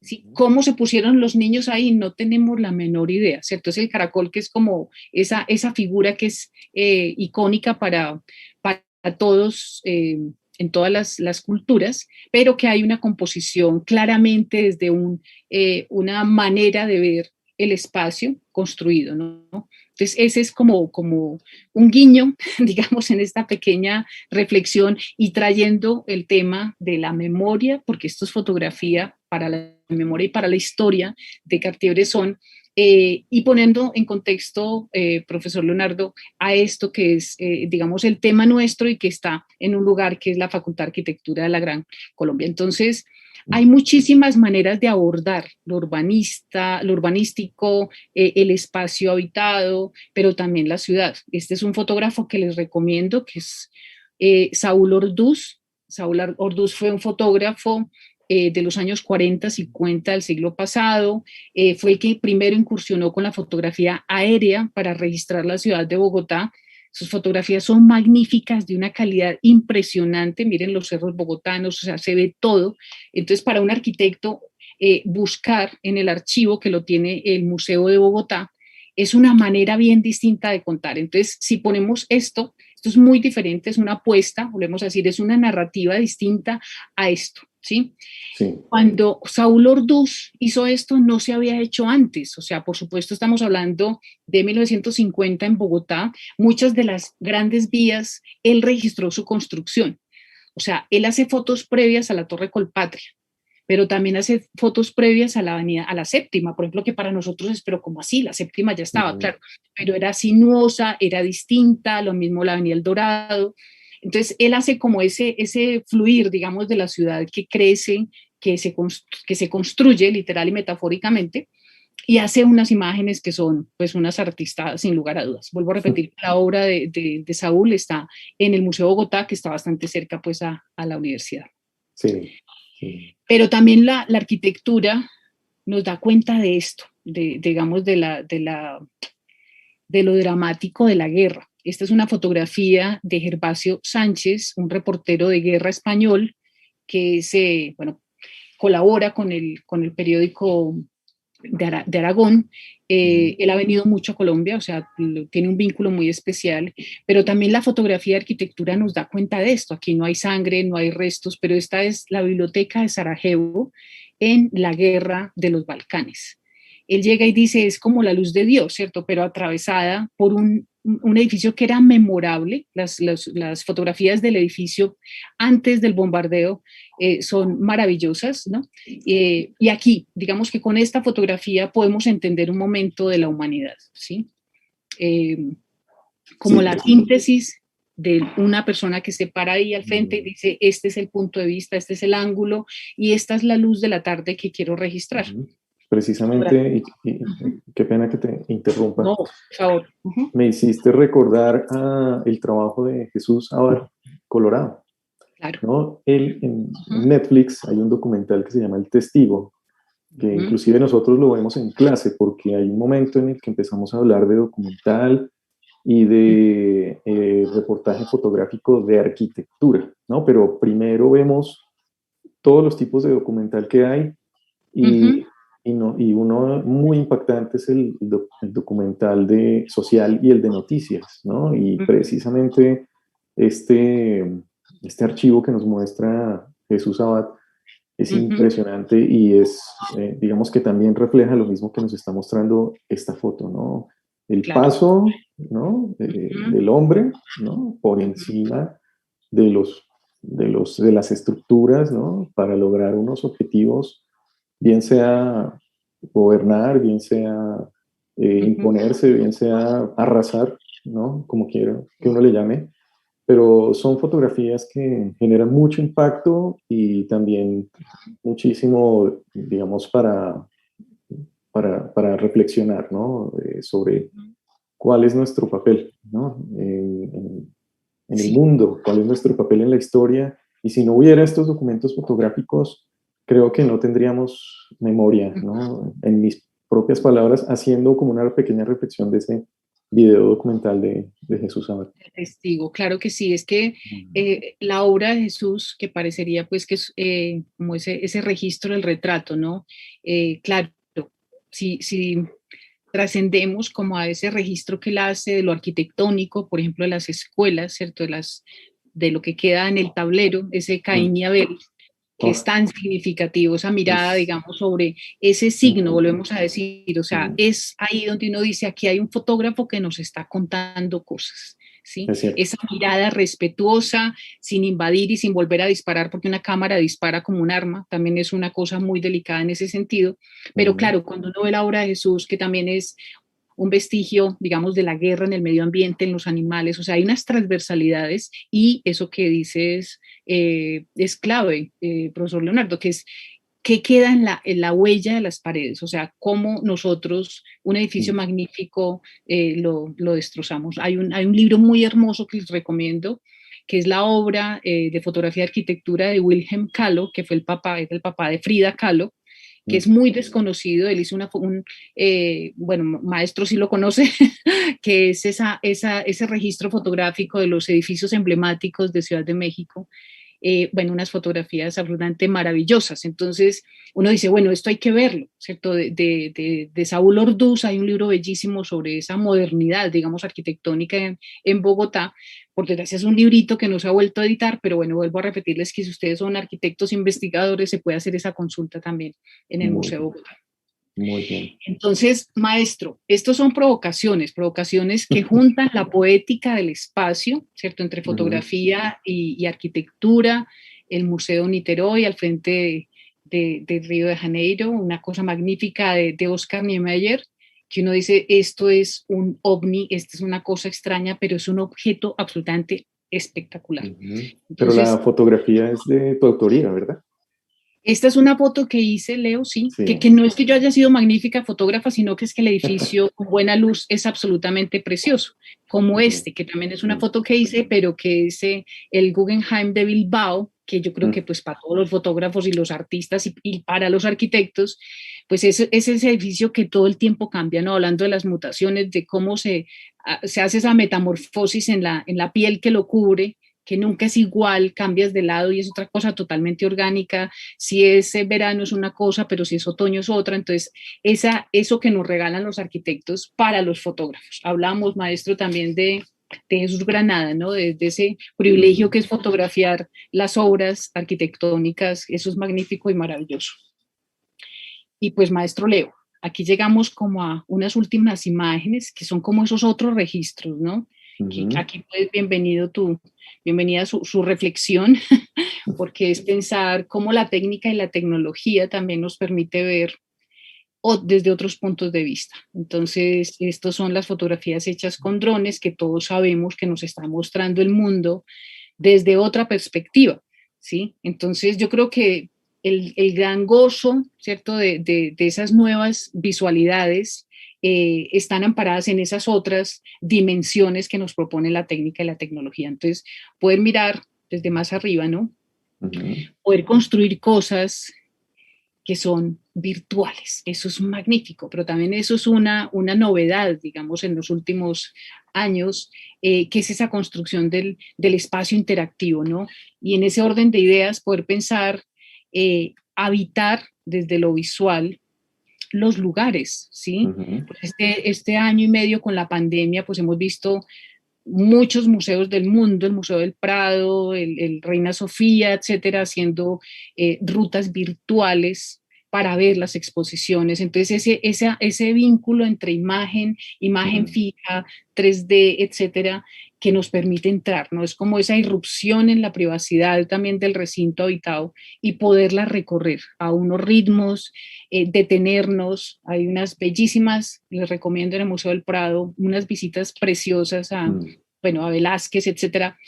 ¿Sí? ¿Cómo se pusieron los niños ahí? No tenemos la menor idea, ¿cierto? Es el caracol que es como esa figura que es icónica para todos, en todas las culturas, pero que hay una composición claramente desde una manera de ver el espacio construido, ¿no? Entonces, ese es como un guiño, digamos, en esta pequeña reflexión y trayendo el tema de la memoria, porque esto es fotografía para la memoria y para la historia de Cartier-Bresson, y poniendo en contexto, profesor Leonardo, a esto que es, digamos, el tema nuestro y que está en un lugar que es la Facultad de Arquitectura de la Gran Colombia. Entonces, hay muchísimas maneras de abordar lo urbanístico, el espacio habitado, pero también la ciudad. Este es un fotógrafo que les recomiendo, que es Saúl Orduz. Saúl Orduz fue un fotógrafo de los años 40, 50 del siglo pasado. Fue el que primero incursionó con la fotografía aérea para registrar la ciudad de Bogotá. Sus fotografías son magníficas, de una calidad impresionante. Miren los cerros bogotanos, o sea, se ve todo. Entonces, para un arquitecto, buscar en el archivo que lo tiene el Museo de Bogotá es una manera bien distinta de contar. Entonces, si ponemos esto es muy diferente, es una apuesta, volvemos a decir, es una narrativa distinta a esto, ¿sí? Sí. Cuando Saúl Orduz hizo esto, no se había hecho antes. O sea, por supuesto, estamos hablando de 1950 en Bogotá. Muchas de las grandes vías, él registró su construcción. O sea, él hace fotos previas a la Torre Colpatria, pero también hace fotos previas a la avenida, a la Séptima, por ejemplo, que para nosotros es, pero como así, la Séptima ya estaba, claro, pero era sinuosa, era distinta, lo mismo la avenida El Dorado. Entonces, él hace como ese fluir, digamos, de la ciudad que crece, que se construye literal y metafóricamente, y hace unas imágenes que son, pues, unas artistas sin lugar a dudas. Vuelvo a repetir, la obra de Saúl está en el Museo de Bogotá, que está bastante cerca, pues, a la universidad. Sí. Sí. Pero también la arquitectura nos da cuenta de esto, digamos, de lo dramático de la guerra. Esta es una fotografía de Gervasio Sánchez, un reportero de guerra español que colabora con el periódico de Aragón. Él ha venido mucho a Colombia, o sea, tiene un vínculo muy especial, pero también la fotografía de arquitectura nos da cuenta de esto. Aquí no hay sangre, no hay restos, pero esta es la biblioteca de Sarajevo en la guerra de los Balcanes. Él llega y dice, es como la luz de Dios, ¿cierto? Pero atravesada por un edificio que era memorable. Las fotografías del edificio antes del bombardeo son maravillosas, ¿no? Y aquí, digamos que con esta fotografía podemos entender un momento de la humanidad, ¿sí? como Sí. la síntesis de una persona que se para ahí al frente y dice, este es el punto de vista, este es el ángulo y esta es la luz de la tarde que quiero registrar. Precisamente, qué pena que te interrumpa, No, por favor. me hiciste recordar el trabajo de Jesús Abad Colorado, Claro. ¿no? En Netflix hay un documental que se llama El Testigo, que inclusive nosotros lo vemos en clase, porque hay un momento en el que empezamos a hablar de documental y de reportaje fotográfico de arquitectura, ¿no? Pero primero vemos todos los tipos de documental que hay y, y uno muy impactante es el documental de social y el de noticias, ¿no? Y precisamente este, este archivo que nos muestra Jesús Abad es impresionante y es, digamos que también refleja lo mismo que nos está mostrando esta foto, ¿no? El paso, ¿no? Del hombre, ¿no? Por encima de de las estructuras, ¿no? Para lograr unos objetivos, bien sea gobernar, bien sea imponerse, bien sea arrasar, ¿no? Como quiera que uno le llame, pero son fotografías que generan mucho impacto y también muchísimo, digamos, para reflexionar, ¿no? Sobre cuál es nuestro papel, ¿no? En el mundo, cuál es nuestro papel en la historia. Y si no hubiera estos documentos fotográficos, creo que no tendríamos memoria, ¿no? En mis propias palabras, haciendo como una pequeña reflexión de ese video documental de Jesús Abad. Testigo, claro que sí, es que la obra de Jesús, que parecería pues que es como ese registro del retrato, ¿no? Claro, si trascendemos como a ese registro que él hace de lo arquitectónico, por ejemplo, de las escuelas, ¿cierto? De lo que queda en el tablero, ese Caín y Abel, que es tan significativo, esa mirada, digamos, sobre ese signo, volvemos a decir, o sea, es ahí donde uno dice, aquí hay un fotógrafo que nos está contando cosas, ¿sí? Esa mirada respetuosa, sin invadir y sin volver a disparar, porque una cámara dispara como un arma, también es una cosa muy delicada en ese sentido, pero claro, cuando uno ve la obra de Jesús, que también es un vestigio, digamos, de la guerra en el medio ambiente, en los animales, o sea, hay unas transversalidades y eso que dices es clave, profesor Leonardo, que es qué queda en la huella de las paredes, o sea, cómo nosotros, un edificio magnífico, lo destrozamos. Hay un libro muy hermoso que les recomiendo, que es la obra de fotografía y arquitectura de Wilhelm Kahlo, que fue es el papá de Frida Kahlo, que es muy desconocido. Él hizo bueno, maestro sí lo conoce, que es ese registro fotográfico de los edificios emblemáticos de Ciudad de México. Bueno, unas fotografías absolutamente maravillosas. Entonces, uno dice, bueno, esto hay que verlo, ¿cierto? De Saúl Orduz hay un libro bellísimo sobre esa modernidad, digamos, arquitectónica en Bogotá. Por desgracia es un librito que no se ha vuelto a editar, pero bueno, vuelvo a repetirles que si ustedes son arquitectos investigadores, se puede hacer esa consulta también en el Museo de Bogotá. Muy bien. Entonces, maestro, estos son provocaciones que juntan la poética del espacio, ¿cierto? Entre fotografía y arquitectura, el Museo Niterói al frente de Río de Janeiro, una cosa magnífica de Oscar Niemeyer, que uno dice, esto es un ovni, esto es una cosa extraña, pero es un objeto absolutamente espectacular. Entonces, pero Entonces, la fotografía es de tu autoría, ¿verdad? esta es una foto que hice, Leo, sí, que no es que yo haya sido magnífica fotógrafa, sino que es que el edificio con buena luz es absolutamente precioso, como este, que también es una foto que hice, pero que es el Guggenheim de Bilbao, que yo creo que pues para todos los fotógrafos y los artistas y para los arquitectos, pues es ese edificio que todo el tiempo cambia, ¿no? Hablando de las mutaciones, de cómo se hace esa metamorfosis en la piel que lo cubre, que nunca es igual, cambias de lado y es otra cosa totalmente orgánica, si es verano es una cosa, pero si es otoño es otra, entonces eso que nos regalan los arquitectos para los fotógrafos. Hablamos, maestro, también de Jesús Granada, ¿no? De ese privilegio que es fotografiar las obras arquitectónicas, eso es magnífico y maravilloso. Y pues, maestro Leo, aquí llegamos como a unas últimas imágenes que son como esos otros registros, ¿no? Que aquí pues bienvenida su reflexión, porque es pensar cómo la técnica y la tecnología también nos permite ver o desde otros puntos de vista. Entonces, estas son las fotografías hechas con drones que todos sabemos que nos está mostrando el mundo desde otra perspectiva, ¿sí? Entonces, yo creo que el gran gozo, ¿cierto?, de esas nuevas visualidades están amparadas en esas otras dimensiones que nos propone la técnica y la tecnología. Entonces, poder mirar desde más arriba, ¿no? Poder construir cosas que son virtuales, eso es magnífico, pero también eso es una novedad, digamos, en los últimos años, que es esa construcción del espacio interactivo, ¿no? Y en ese orden de ideas, poder pensar, habitar desde lo visual los lugares, ¿sí? Pues este año y medio con la pandemia, pues hemos visto muchos museos del mundo, el Museo del Prado, el Reina Sofía, etcétera, haciendo rutas virtuales para ver las exposiciones. Entonces, ese vínculo entre imagen fija, 3D, etcétera, que nos permite entrar, ¿no? Es como esa irrupción en la privacidad también del recinto habitado y poderla recorrer a unos ritmos, detenernos. Hay unas bellísimas, les recomiendo en el Museo del Prado, unas visitas preciosas a, bueno, a Velázquez, etcétera,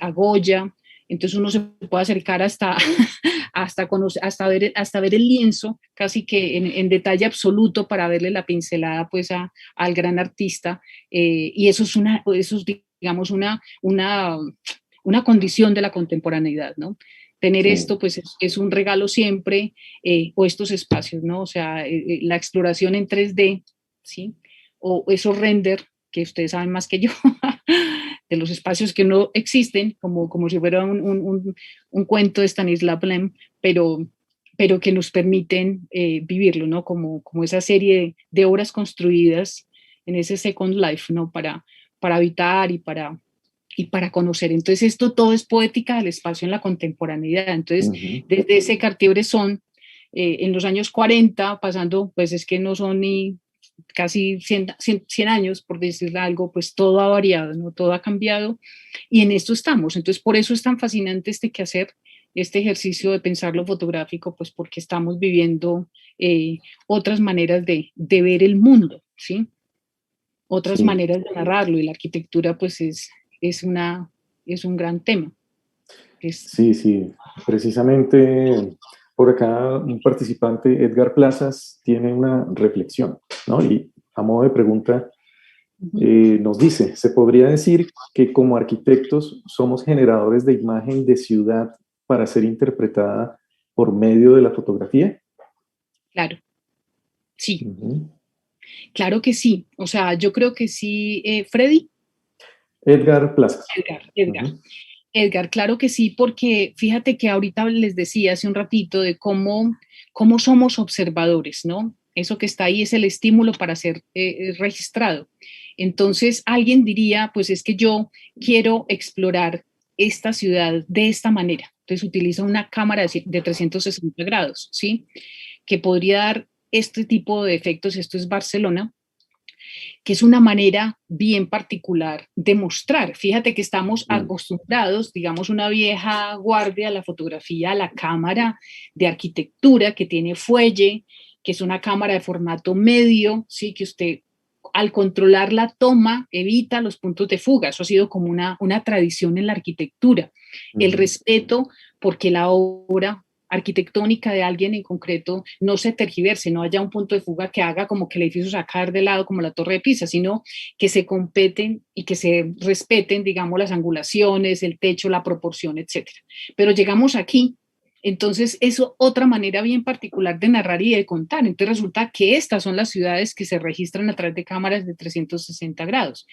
a Goya. Entonces uno se puede acercar hasta, hasta ver el lienzo casi que en detalle absoluto para verle la pincelada pues al gran artista. Y eso es digamos, una condición de la contemporaneidad, ¿no? Tener esto, pues, es un regalo siempre, o estos espacios, ¿no? O sea, la exploración en 3D, ¿sí? O esos render, que ustedes saben más que yo, de los espacios que no existen, como si fuera un cuento de Stanisław Lem, pero que nos permiten vivirlo, ¿no? Como esa serie de obras construidas en ese Second Life, ¿no? Para habitar y para conocer. Entonces, esto todo es poética del espacio en la contemporaneidad. Entonces, desde ese Cartier-Bresson, en los años 40, pasando, pues es que no son ni casi 100 años, por decirle algo, pues todo ha variado, ¿no? Todo ha cambiado y en esto estamos. Entonces, por eso es tan fascinante este quehacer, este ejercicio de pensar lo fotográfico, pues porque estamos viviendo otras maneras de ver el mundo, ¿sí? Otras maneras de narrarlo, y la arquitectura pues es un gran tema. Sí, precisamente por acá un participante, Edgar Plazas, tiene una reflexión, ¿no? Y a modo de pregunta nos dice, ¿se podría decir que como arquitectos somos generadores de imagen de ciudad para ser interpretada por medio de la fotografía? Claro, sí. Claro que sí. O sea, yo creo que sí. Freddy. Edgar Plazas. Edgar, claro que sí, porque fíjate que ahorita les decía hace un ratito de cómo somos observadores, ¿no? Eso que está ahí es el estímulo para ser registrado. Entonces, alguien diría, pues es que yo quiero explorar esta ciudad de esta manera. Entonces, utiliza una cámara de 360 grados, ¿sí? Que podría dar este tipo de efectos. Esto es Barcelona, que es una manera bien particular de mostrar. Fíjate que estamos acostumbrados, digamos, una vieja guardia a la fotografía, a la cámara de arquitectura que tiene fuelle, que es una cámara de formato medio, ¿sí? Que usted al controlar la toma evita los puntos de fuga. Eso ha sido como una tradición en la arquitectura. El respeto porque la obra arquitectónica de alguien en concreto no se tergiverse, no haya un punto de fuga que haga como que el edificio sacar de lado como la Torre de Pisa, sino que se competen y que se respeten, digamos, las angulaciones, el techo, la proporción, etcétera. Pero llegamos aquí, entonces eso otra manera bien particular de narrar y de contar. Entonces resulta que estas son las ciudades que se registran a través de cámaras de 360 grados.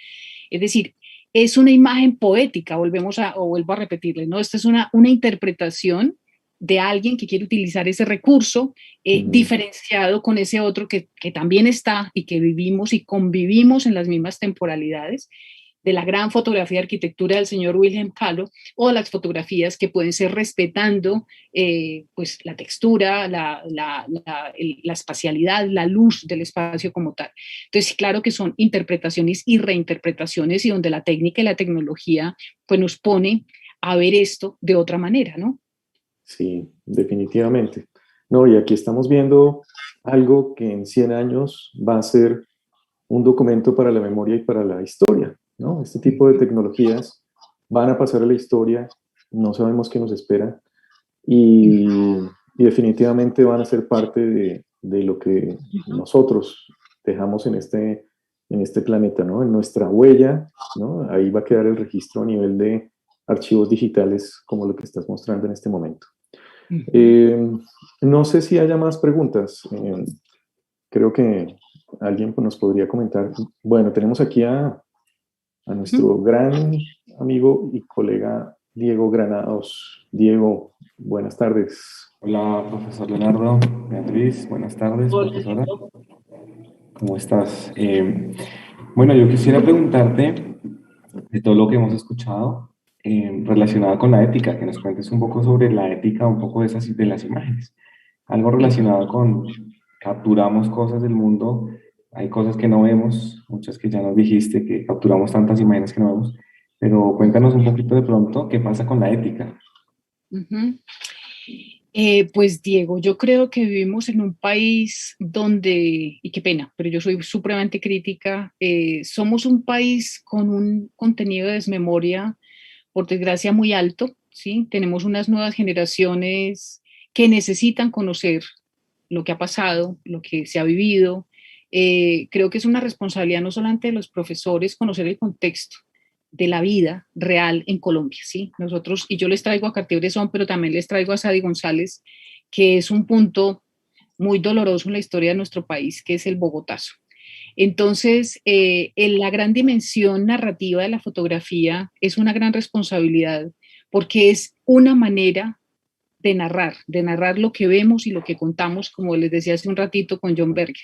Es decir, es una imagen poética, vuelvo a repetirle, ¿no? Esta es una interpretación de alguien que quiere utilizar ese recurso diferenciado con ese otro que también está y que vivimos y convivimos en las mismas temporalidades, de la gran fotografía de arquitectura del señor Wilhelm Kahlo, o las fotografías que pueden ser respetando pues la textura, la espacialidad, la luz del espacio como tal. Entonces, claro que son interpretaciones y reinterpretaciones, y donde la técnica y la tecnología pues nos pone a ver esto de otra manera, ¿no? Sí, definitivamente. No, y aquí estamos viendo algo que en 100 años va a ser un documento para la memoria y para la historia, ¿no? Este tipo de tecnologías van a pasar a la historia, no sabemos qué nos espera y definitivamente van a ser parte de lo que nosotros dejamos en este planeta, ¿no? En nuestra huella, ¿no? Ahí va a quedar el registro a nivel de archivos digitales como lo que estás mostrando en este momento. No sé si haya más preguntas. Creo que alguien pues, nos podría comentar. Bueno, tenemos aquí a nuestro gran amigo y colega Diego Granados. Diego, buenas tardes. Hola, profesor Leonardo, Beatriz, buenas tardes, Hola, profesora. ¿Cómo estás? Bueno, yo quisiera preguntarte de todo lo que hemos escuchado relacionado con la ética, que nos cuentes un poco sobre la ética, un poco de esas de las imágenes. Algo relacionado con capturamos cosas del mundo, hay cosas que no vemos, muchas que ya nos dijiste, que capturamos tantas imágenes que no vemos, pero cuéntanos un poquito de pronto qué pasa con la ética. Pues Diego, yo creo que vivimos en un país donde, y qué pena, pero yo soy supremamente crítica, somos un país con un contenido de desmemoria, por desgracia, muy alto, ¿sí? Tenemos unas nuevas generaciones que necesitan conocer lo que ha pasado, lo que se ha vivido. Creo que es una responsabilidad no solamente de los profesores conocer el contexto de la vida real en Colombia, ¿sí? Nosotros, y yo les traigo a Cartier-Bresson, pero también les traigo a Sadi González, que es un punto muy doloroso en la historia de nuestro país, que es el Bogotazo. Entonces, en la gran dimensión narrativa de la fotografía es una gran responsabilidad porque es una manera de narrar lo que vemos y lo que contamos, como les decía hace un ratito con John Berger.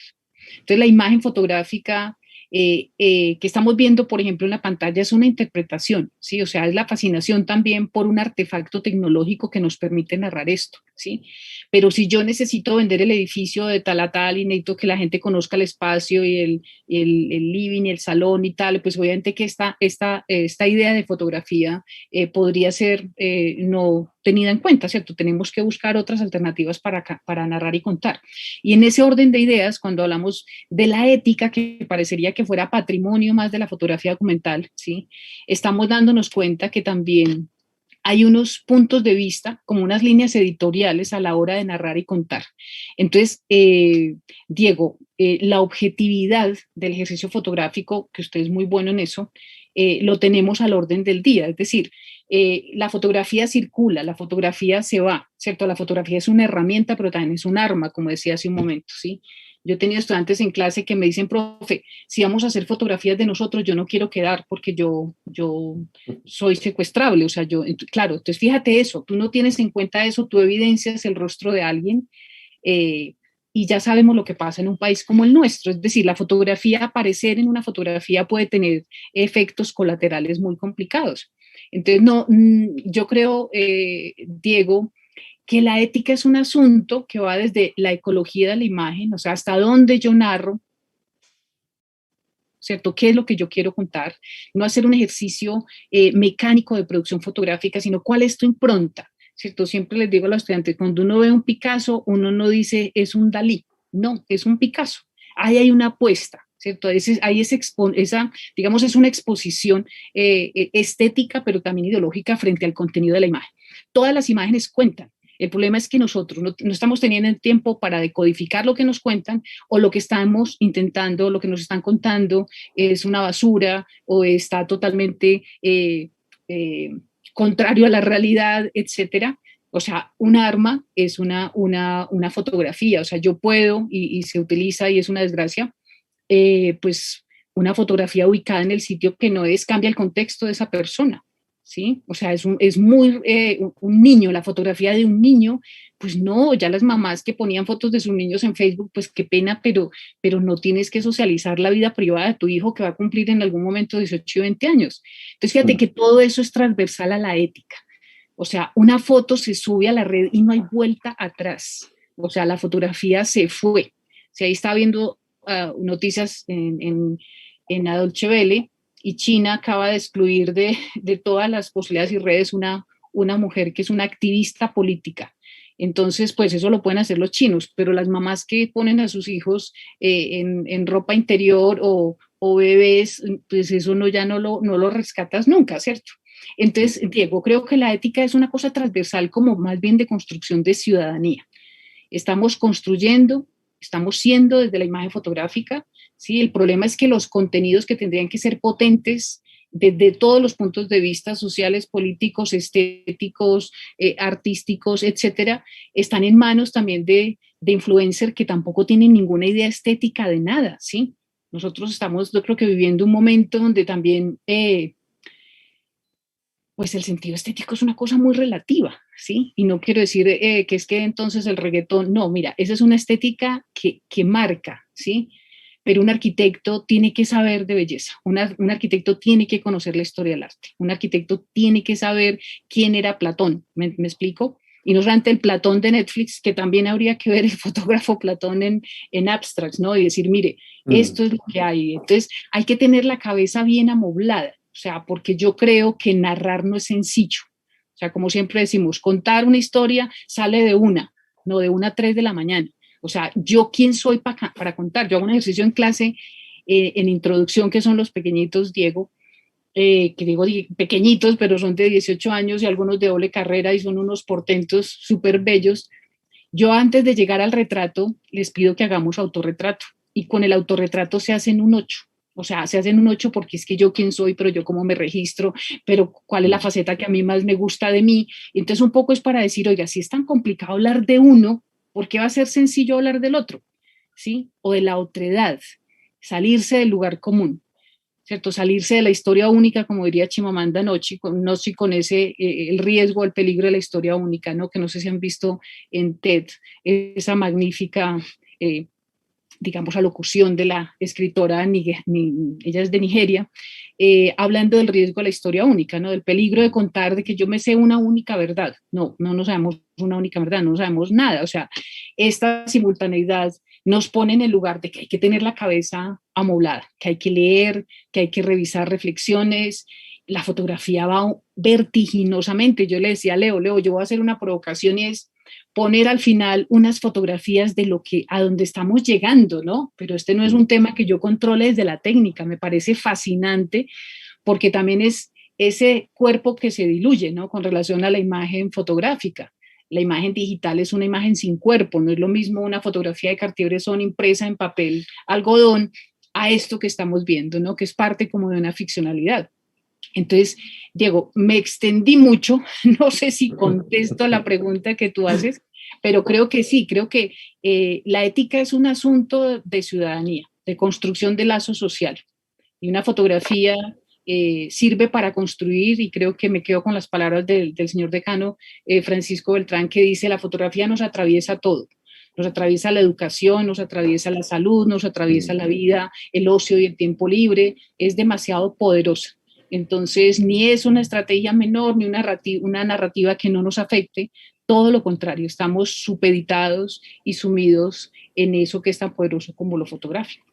Entonces, la imagen fotográfica que estamos viendo, por ejemplo, en la pantalla es una interpretación, ¿sí? O sea, es la fascinación también por un artefacto tecnológico que nos permite narrar esto, ¿sí? Pero si yo necesito vender el edificio de tal a tal y necesito que la gente conozca el espacio y el living y el salón y tal, pues obviamente que esta idea de fotografía podría ser no tenida en cuenta, ¿cierto? Tenemos que buscar otras alternativas para narrar y contar. Y en ese orden de ideas, cuando hablamos de la ética, que parecería que fuera patrimonio más de la fotografía documental, ¿sí? Estamos dándonos cuenta que también hay unos puntos de vista, como unas líneas editoriales a la hora de narrar y contar. Entonces, Diego, la objetividad del ejercicio fotográfico, que usted es muy bueno en eso, lo tenemos al orden del día. Es decir, la fotografía circula, la fotografía se va, ¿cierto? La fotografía es una herramienta, pero también es un arma, como decía hace un momento, ¿sí? Yo he tenido estudiantes en clase que me dicen, profe, si vamos a hacer fotografías de nosotros, yo no quiero quedar porque yo soy secuestrable. O sea, claro, entonces fíjate eso, tú no tienes en cuenta eso, tú evidencias el rostro de alguien eh, y ya sabemos lo que pasa en un país como el nuestro. Es decir, la fotografía, aparecer en una fotografía puede tener efectos colaterales muy complicados. Entonces, no, yo creo, Diego, que la ética es un asunto que va desde la ecología de la imagen, o sea, hasta dónde yo narro, ¿cierto? ¿Qué es lo que yo quiero contar? No hacer un ejercicio mecánico de producción fotográfica, sino cuál es tu impronta, ¿cierto? Siempre les digo a los estudiantes, cuando uno ve un Picasso, uno no dice es un Dalí, no, es un Picasso. Ahí hay una apuesta, ¿cierto? Ahí esa, digamos, es una exposición estética, pero también ideológica frente al contenido de la imagen. Todas las imágenes cuentan. El problema es que nosotros no estamos teniendo el tiempo para decodificar lo que nos cuentan, o lo que estamos intentando, lo que nos están contando es una basura o está totalmente contrario a la realidad, etcétera. O sea, un arma es una fotografía, o sea, yo puedo y se utiliza y es una desgracia, pues una fotografía ubicada en el sitio que no es, cambia el contexto de esa persona. ¿Sí? O sea, es muy, un niño, la fotografía de un niño, pues no, ya las mamás que ponían fotos de sus niños en Facebook, pues qué pena, pero no tienes que socializar la vida privada de tu hijo que va a cumplir en algún momento 18 y 20 años. Entonces, fíjate que todo eso es transversal a la ética. O sea, una foto se sube a la red y no hay vuelta atrás. O sea, la fotografía se fue. O sea, ahí está viendo noticias en la Deutsche Welle, y China acaba de excluir de todas las posibilidades y redes una mujer que es una activista política Entonces, pues eso lo pueden hacer los chinos, pero las mamás que ponen a sus hijos en ropa interior o bebés, pues eso no, ya no lo rescatas nunca, ¿cierto? Entonces, Diego, creo que la ética es una cosa transversal como más bien de construcción de ciudadanía. Estamos construyendo, estamos siendo desde la imagen fotográfica, ¿sí? El problema es que los contenidos que tendrían que ser potentes desde todos los puntos de vista sociales, políticos, estéticos, artísticos, etcétera, están en manos también de influencers que tampoco tienen ninguna idea estética de nada, ¿sí? Nosotros estamos, yo creo que viviendo un momento donde también pues el sentido estético es una cosa muy relativa, ¿sí? Y no quiero decir que es que entonces el reggaetón, no, mira, esa es una estética que marca, ¿sí? Pero un arquitecto tiene que saber de belleza, un arquitecto tiene que conocer la historia del arte, un arquitecto tiene que saber quién era Platón, ¿me explico? Y no solamente el Platón de Netflix, que también habría que ver el fotógrafo Platón en Abstracts, ¿no? Y decir, mire, esto es lo que hay. Entonces, hay que tener la cabeza bien amoblada, o sea, porque yo creo que narrar no es sencillo. O sea, como siempre decimos, contar una historia sale de una, no de 1 a 3 de la mañana. O sea, ¿yo quién soy para contar? Yo hago un ejercicio en clase, en introducción, que son los pequeñitos, Diego, que digo pequeñitos, pero son de 18 años y algunos de doble carrera y son unos portentos súper bellos. Yo antes de llegar al retrato, les pido que hagamos autorretrato y con el autorretrato se hacen un 8. O sea, se hacen un 8 porque es que yo quién soy, pero yo cómo me registro, pero cuál es la faceta que a mí más me gusta de mí. Entonces un poco es para decir, oiga, si es tan complicado hablar de uno, ¿por qué va a ser sencillo hablar del otro? ¿Sí? O de la otredad, salirse del lugar común. ¿Cierto? Salirse de la historia única, como diría Chimamanda Ngozi, con ese, el riesgo, el peligro de la historia única, ¿no? Que no sé si han visto en TED, esa magnífica, digamos, alocución de la escritora, ella es de Nigeria, hablando del riesgo de la historia única, ¿no? Del peligro de contar de que yo me sé una única verdad. No sabemos una única verdad, no sabemos nada. O sea, esta simultaneidad nos pone en el lugar de que hay que tener la cabeza amoblada, que hay que leer, que hay que revisar reflexiones. La fotografía va vertiginosamente. Yo le decía a Leo, yo voy a hacer una provocación y es poner al final unas fotografías de a donde estamos llegando, ¿no? Pero este no es un tema que yo controle desde la técnica, me parece fascinante porque también es ese cuerpo que se diluye, ¿no? Con relación a la imagen fotográfica. La imagen digital es una imagen sin cuerpo, no es lo mismo una fotografía de Cartier-Bresson impresa en papel algodón a esto que estamos viendo, ¿no? Que es parte como de una ficcionalidad. Entonces, Diego, me extendí mucho, no sé si contesto la pregunta que tú haces, pero creo que sí, creo que la ética es un asunto de ciudadanía, de construcción de lazo social. Y una fotografía sirve para construir, y creo que me quedo con las palabras del señor decano Francisco Beltrán, que dice, la fotografía nos atraviesa todo. Nos atraviesa la educación, nos atraviesa la salud, nos atraviesa la vida, el ocio y el tiempo libre. Es demasiado poderosa. Entonces, ni es una estrategia menor, ni una narrativa que no nos afecte, todo lo contrario, estamos supeditados y sumidos en eso que es tan poderoso como lo fotográfico.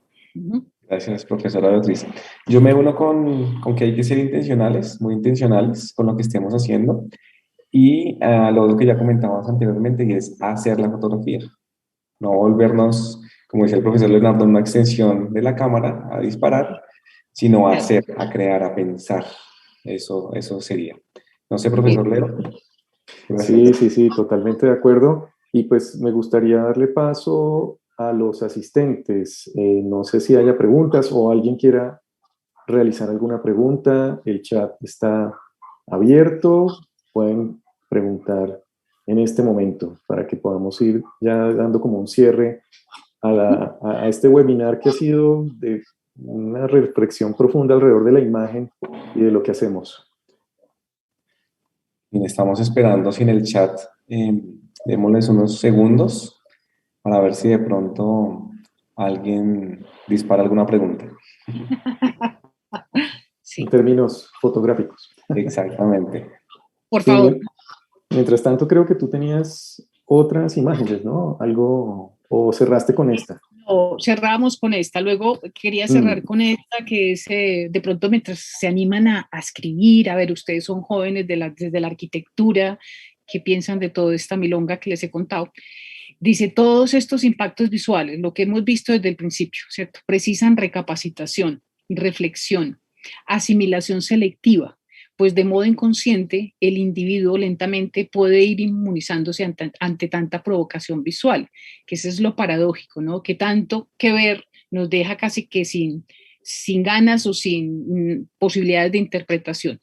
Gracias, profesora Beatriz. Yo me uno con que hay que ser intencionales, muy intencionales con lo que estemos haciendo. Y lo otro que ya comentábamos anteriormente, y es hacer la fotografía. No volvernos, como decía el profesor Leonardo, una extensión de la cámara a disparar, sino a hacer, a crear, a pensar. Eso sería. No sé, profesor Leo. Sí, totalmente de acuerdo. Y pues me gustaría darle paso a los asistentes. No sé si haya preguntas o alguien quiera realizar alguna pregunta. El chat está abierto. Pueden preguntar en este momento para que podamos ir ya dando como un cierre a este webinar que ha sido de una reflexión profunda alrededor de la imagen y de lo que hacemos. Bien, estamos esperando sin el chat. Démosles unos segundos para ver si de pronto alguien dispara alguna pregunta. Sí. En términos fotográficos. Exactamente. Por favor. Mientras tanto, creo que tú tenías otras imágenes, ¿no? Algo, o cerraste con esta. No, cerramos con esta. Luego quería cerrar con esta, que es de pronto mientras se animan a escribir, a ver, ustedes son jóvenes desde la arquitectura, qué piensan de toda esta milonga que les he contado. Dice, todos estos impactos visuales, lo que hemos visto desde el principio, ¿cierto? Precisan recapacitación, reflexión, asimilación selectiva, pues de modo inconsciente el individuo lentamente puede ir inmunizándose ante tanta provocación visual, que eso es lo paradójico, ¿no? Que tanto que ver nos deja casi que sin ganas o sin posibilidades de interpretación.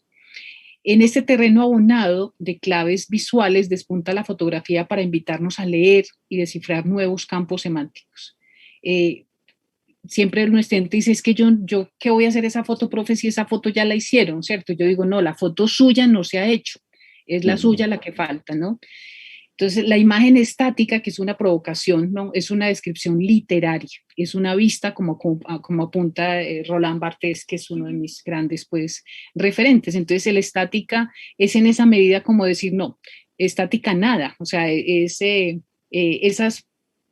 En este terreno abonado de claves visuales despunta la fotografía para invitarnos a leer y descifrar nuevos campos semánticos. Siempre el estudiante dice, es que yo, ¿qué voy a hacer esa foto, profe, si esa foto ya la hicieron, ¿cierto? Yo digo, no, la foto suya no se ha hecho, es la suya la que falta, ¿no? Entonces, la imagen estática, que es una provocación, ¿no? Es una descripción literaria, es una vista, como apunta Roland Barthes, que es uno de mis grandes, pues, referentes. Entonces, la estática es en esa medida como decir, no, estática nada, o sea, esas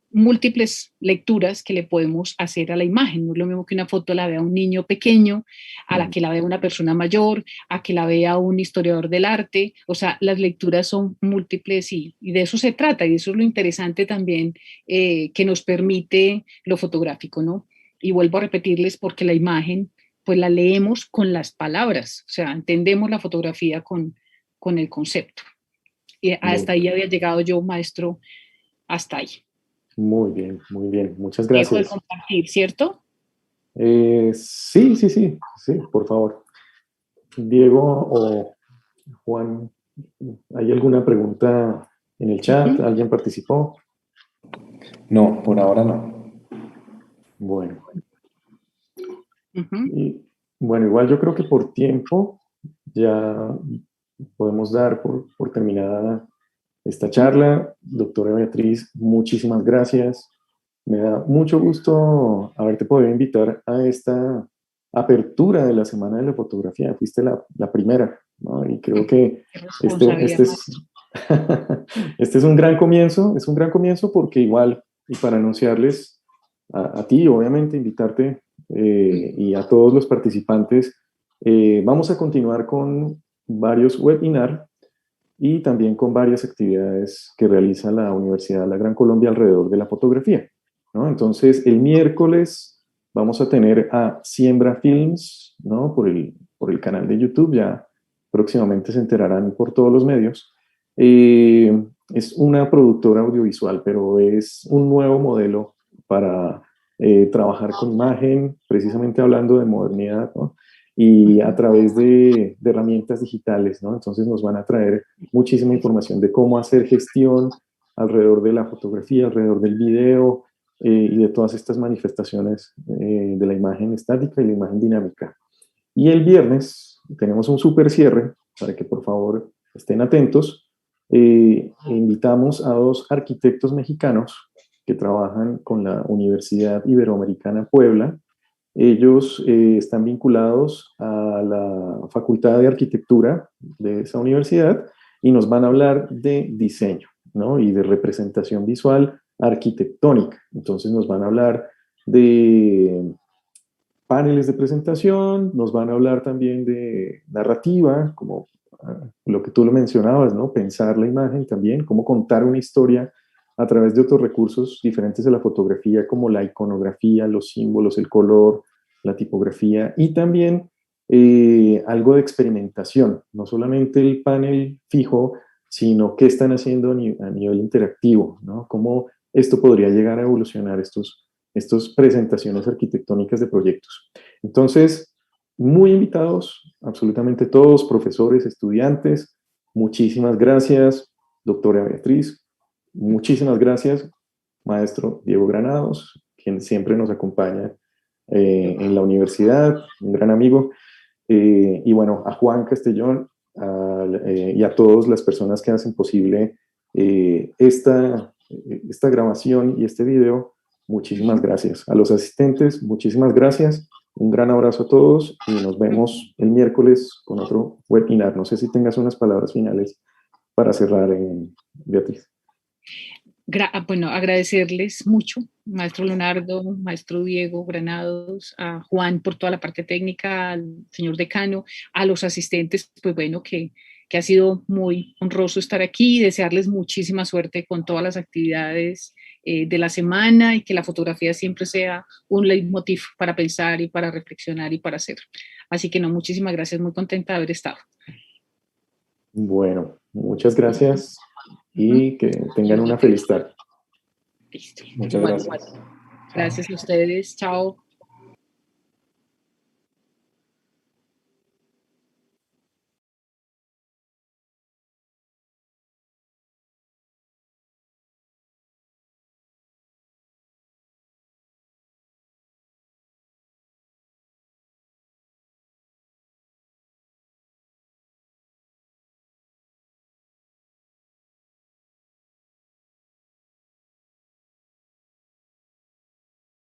múltiples lecturas que le podemos hacer a la imagen. No es lo mismo que una foto la vea un niño pequeño, a la que la vea una persona mayor, a que la vea un historiador del arte. O sea, las lecturas son múltiples y de eso se trata, y eso es lo interesante también que nos permite lo fotográfico, ¿no? Y vuelvo a repetirles, porque la imagen, pues la leemos con las palabras, o sea, entendemos la fotografía con el concepto. Y hasta ahí había llegado yo, maestro, hasta ahí. Muy bien, muy bien. Muchas Dejo de gracias. compartir, ¿cierto? Sí, por favor. Diego o Juan, ¿hay alguna pregunta en el chat? ¿Alguien participó? No, por ahora no. Bueno. Y, bueno, igual yo creo que por tiempo ya podemos dar por terminada esta charla. Doctora Beatriz, muchísimas gracias. Me da mucho gusto haberte podido invitar a esta apertura de la Semana de la Fotografía. Fuiste la primera, ¿no? Y creo que este es un gran comienzo porque igual, y para anunciarles a ti, obviamente, invitarte y a todos los participantes, vamos a continuar con varios webinars y también con varias actividades que realiza la Universidad de la Gran Colombia alrededor de la fotografía, ¿no? Entonces, el miércoles vamos a tener a Siembra Films, ¿no? Por el canal de YouTube, ya próximamente se enterarán por todos los medios. Es una productora audiovisual, pero es un nuevo modelo para trabajar con imagen, precisamente hablando de modernidad, ¿no? Y a través de herramientas digitales, ¿no? Entonces nos van a traer muchísima información de cómo hacer gestión alrededor de la fotografía, alrededor del video y de todas estas manifestaciones de la imagen estática y la imagen dinámica. Y el viernes tenemos un super cierre, para que por favor estén atentos. Invitamos a 2 arquitectos mexicanos que trabajan con la Universidad Iberoamericana Puebla. Ellos están vinculados a la Facultad de Arquitectura de esa universidad y nos van a hablar de diseño, ¿no? Y de representación visual arquitectónica. Entonces nos van a hablar de paneles de presentación, nos van a hablar también de narrativa, como lo que tú lo mencionabas, ¿no? Pensar la imagen también, cómo contar una historia a través de otros recursos diferentes de la fotografía, como la iconografía, los símbolos, el color, la tipografía, y también algo de experimentación, no solamente el panel fijo, sino qué están haciendo a nivel interactivo, ¿no? Cómo esto podría llegar a evolucionar estas presentaciones arquitectónicas de proyectos. Entonces, muy invitados, absolutamente todos, profesores, estudiantes. Muchísimas gracias, doctora Beatriz. Muchísimas gracias, maestro Diego Granados, quien siempre nos acompaña en la universidad, un gran amigo. Y bueno, a Juan Castellón y a todas las personas que hacen posible esta grabación y este video. Muchísimas gracias. A los asistentes, muchísimas gracias. Un gran abrazo a todos y nos vemos el miércoles con otro webinar. No sé si tengas unas palabras finales para cerrar, Beatriz. Bueno, agradecerles mucho, maestro Leonardo, maestro Diego Granados, a Juan por toda la parte técnica, al señor decano, a los asistentes, pues bueno, que que ha sido muy honroso estar aquí y desearles muchísima suerte con todas las actividades de la semana y que la fotografía siempre sea un leitmotiv para pensar y para reflexionar y para hacer. Así que no, muchísimas gracias, muy contenta de haber estado. Bueno, muchas gracias y que tengan una feliz tarde. Listo. Muchas gracias. Gracias a ustedes, chao.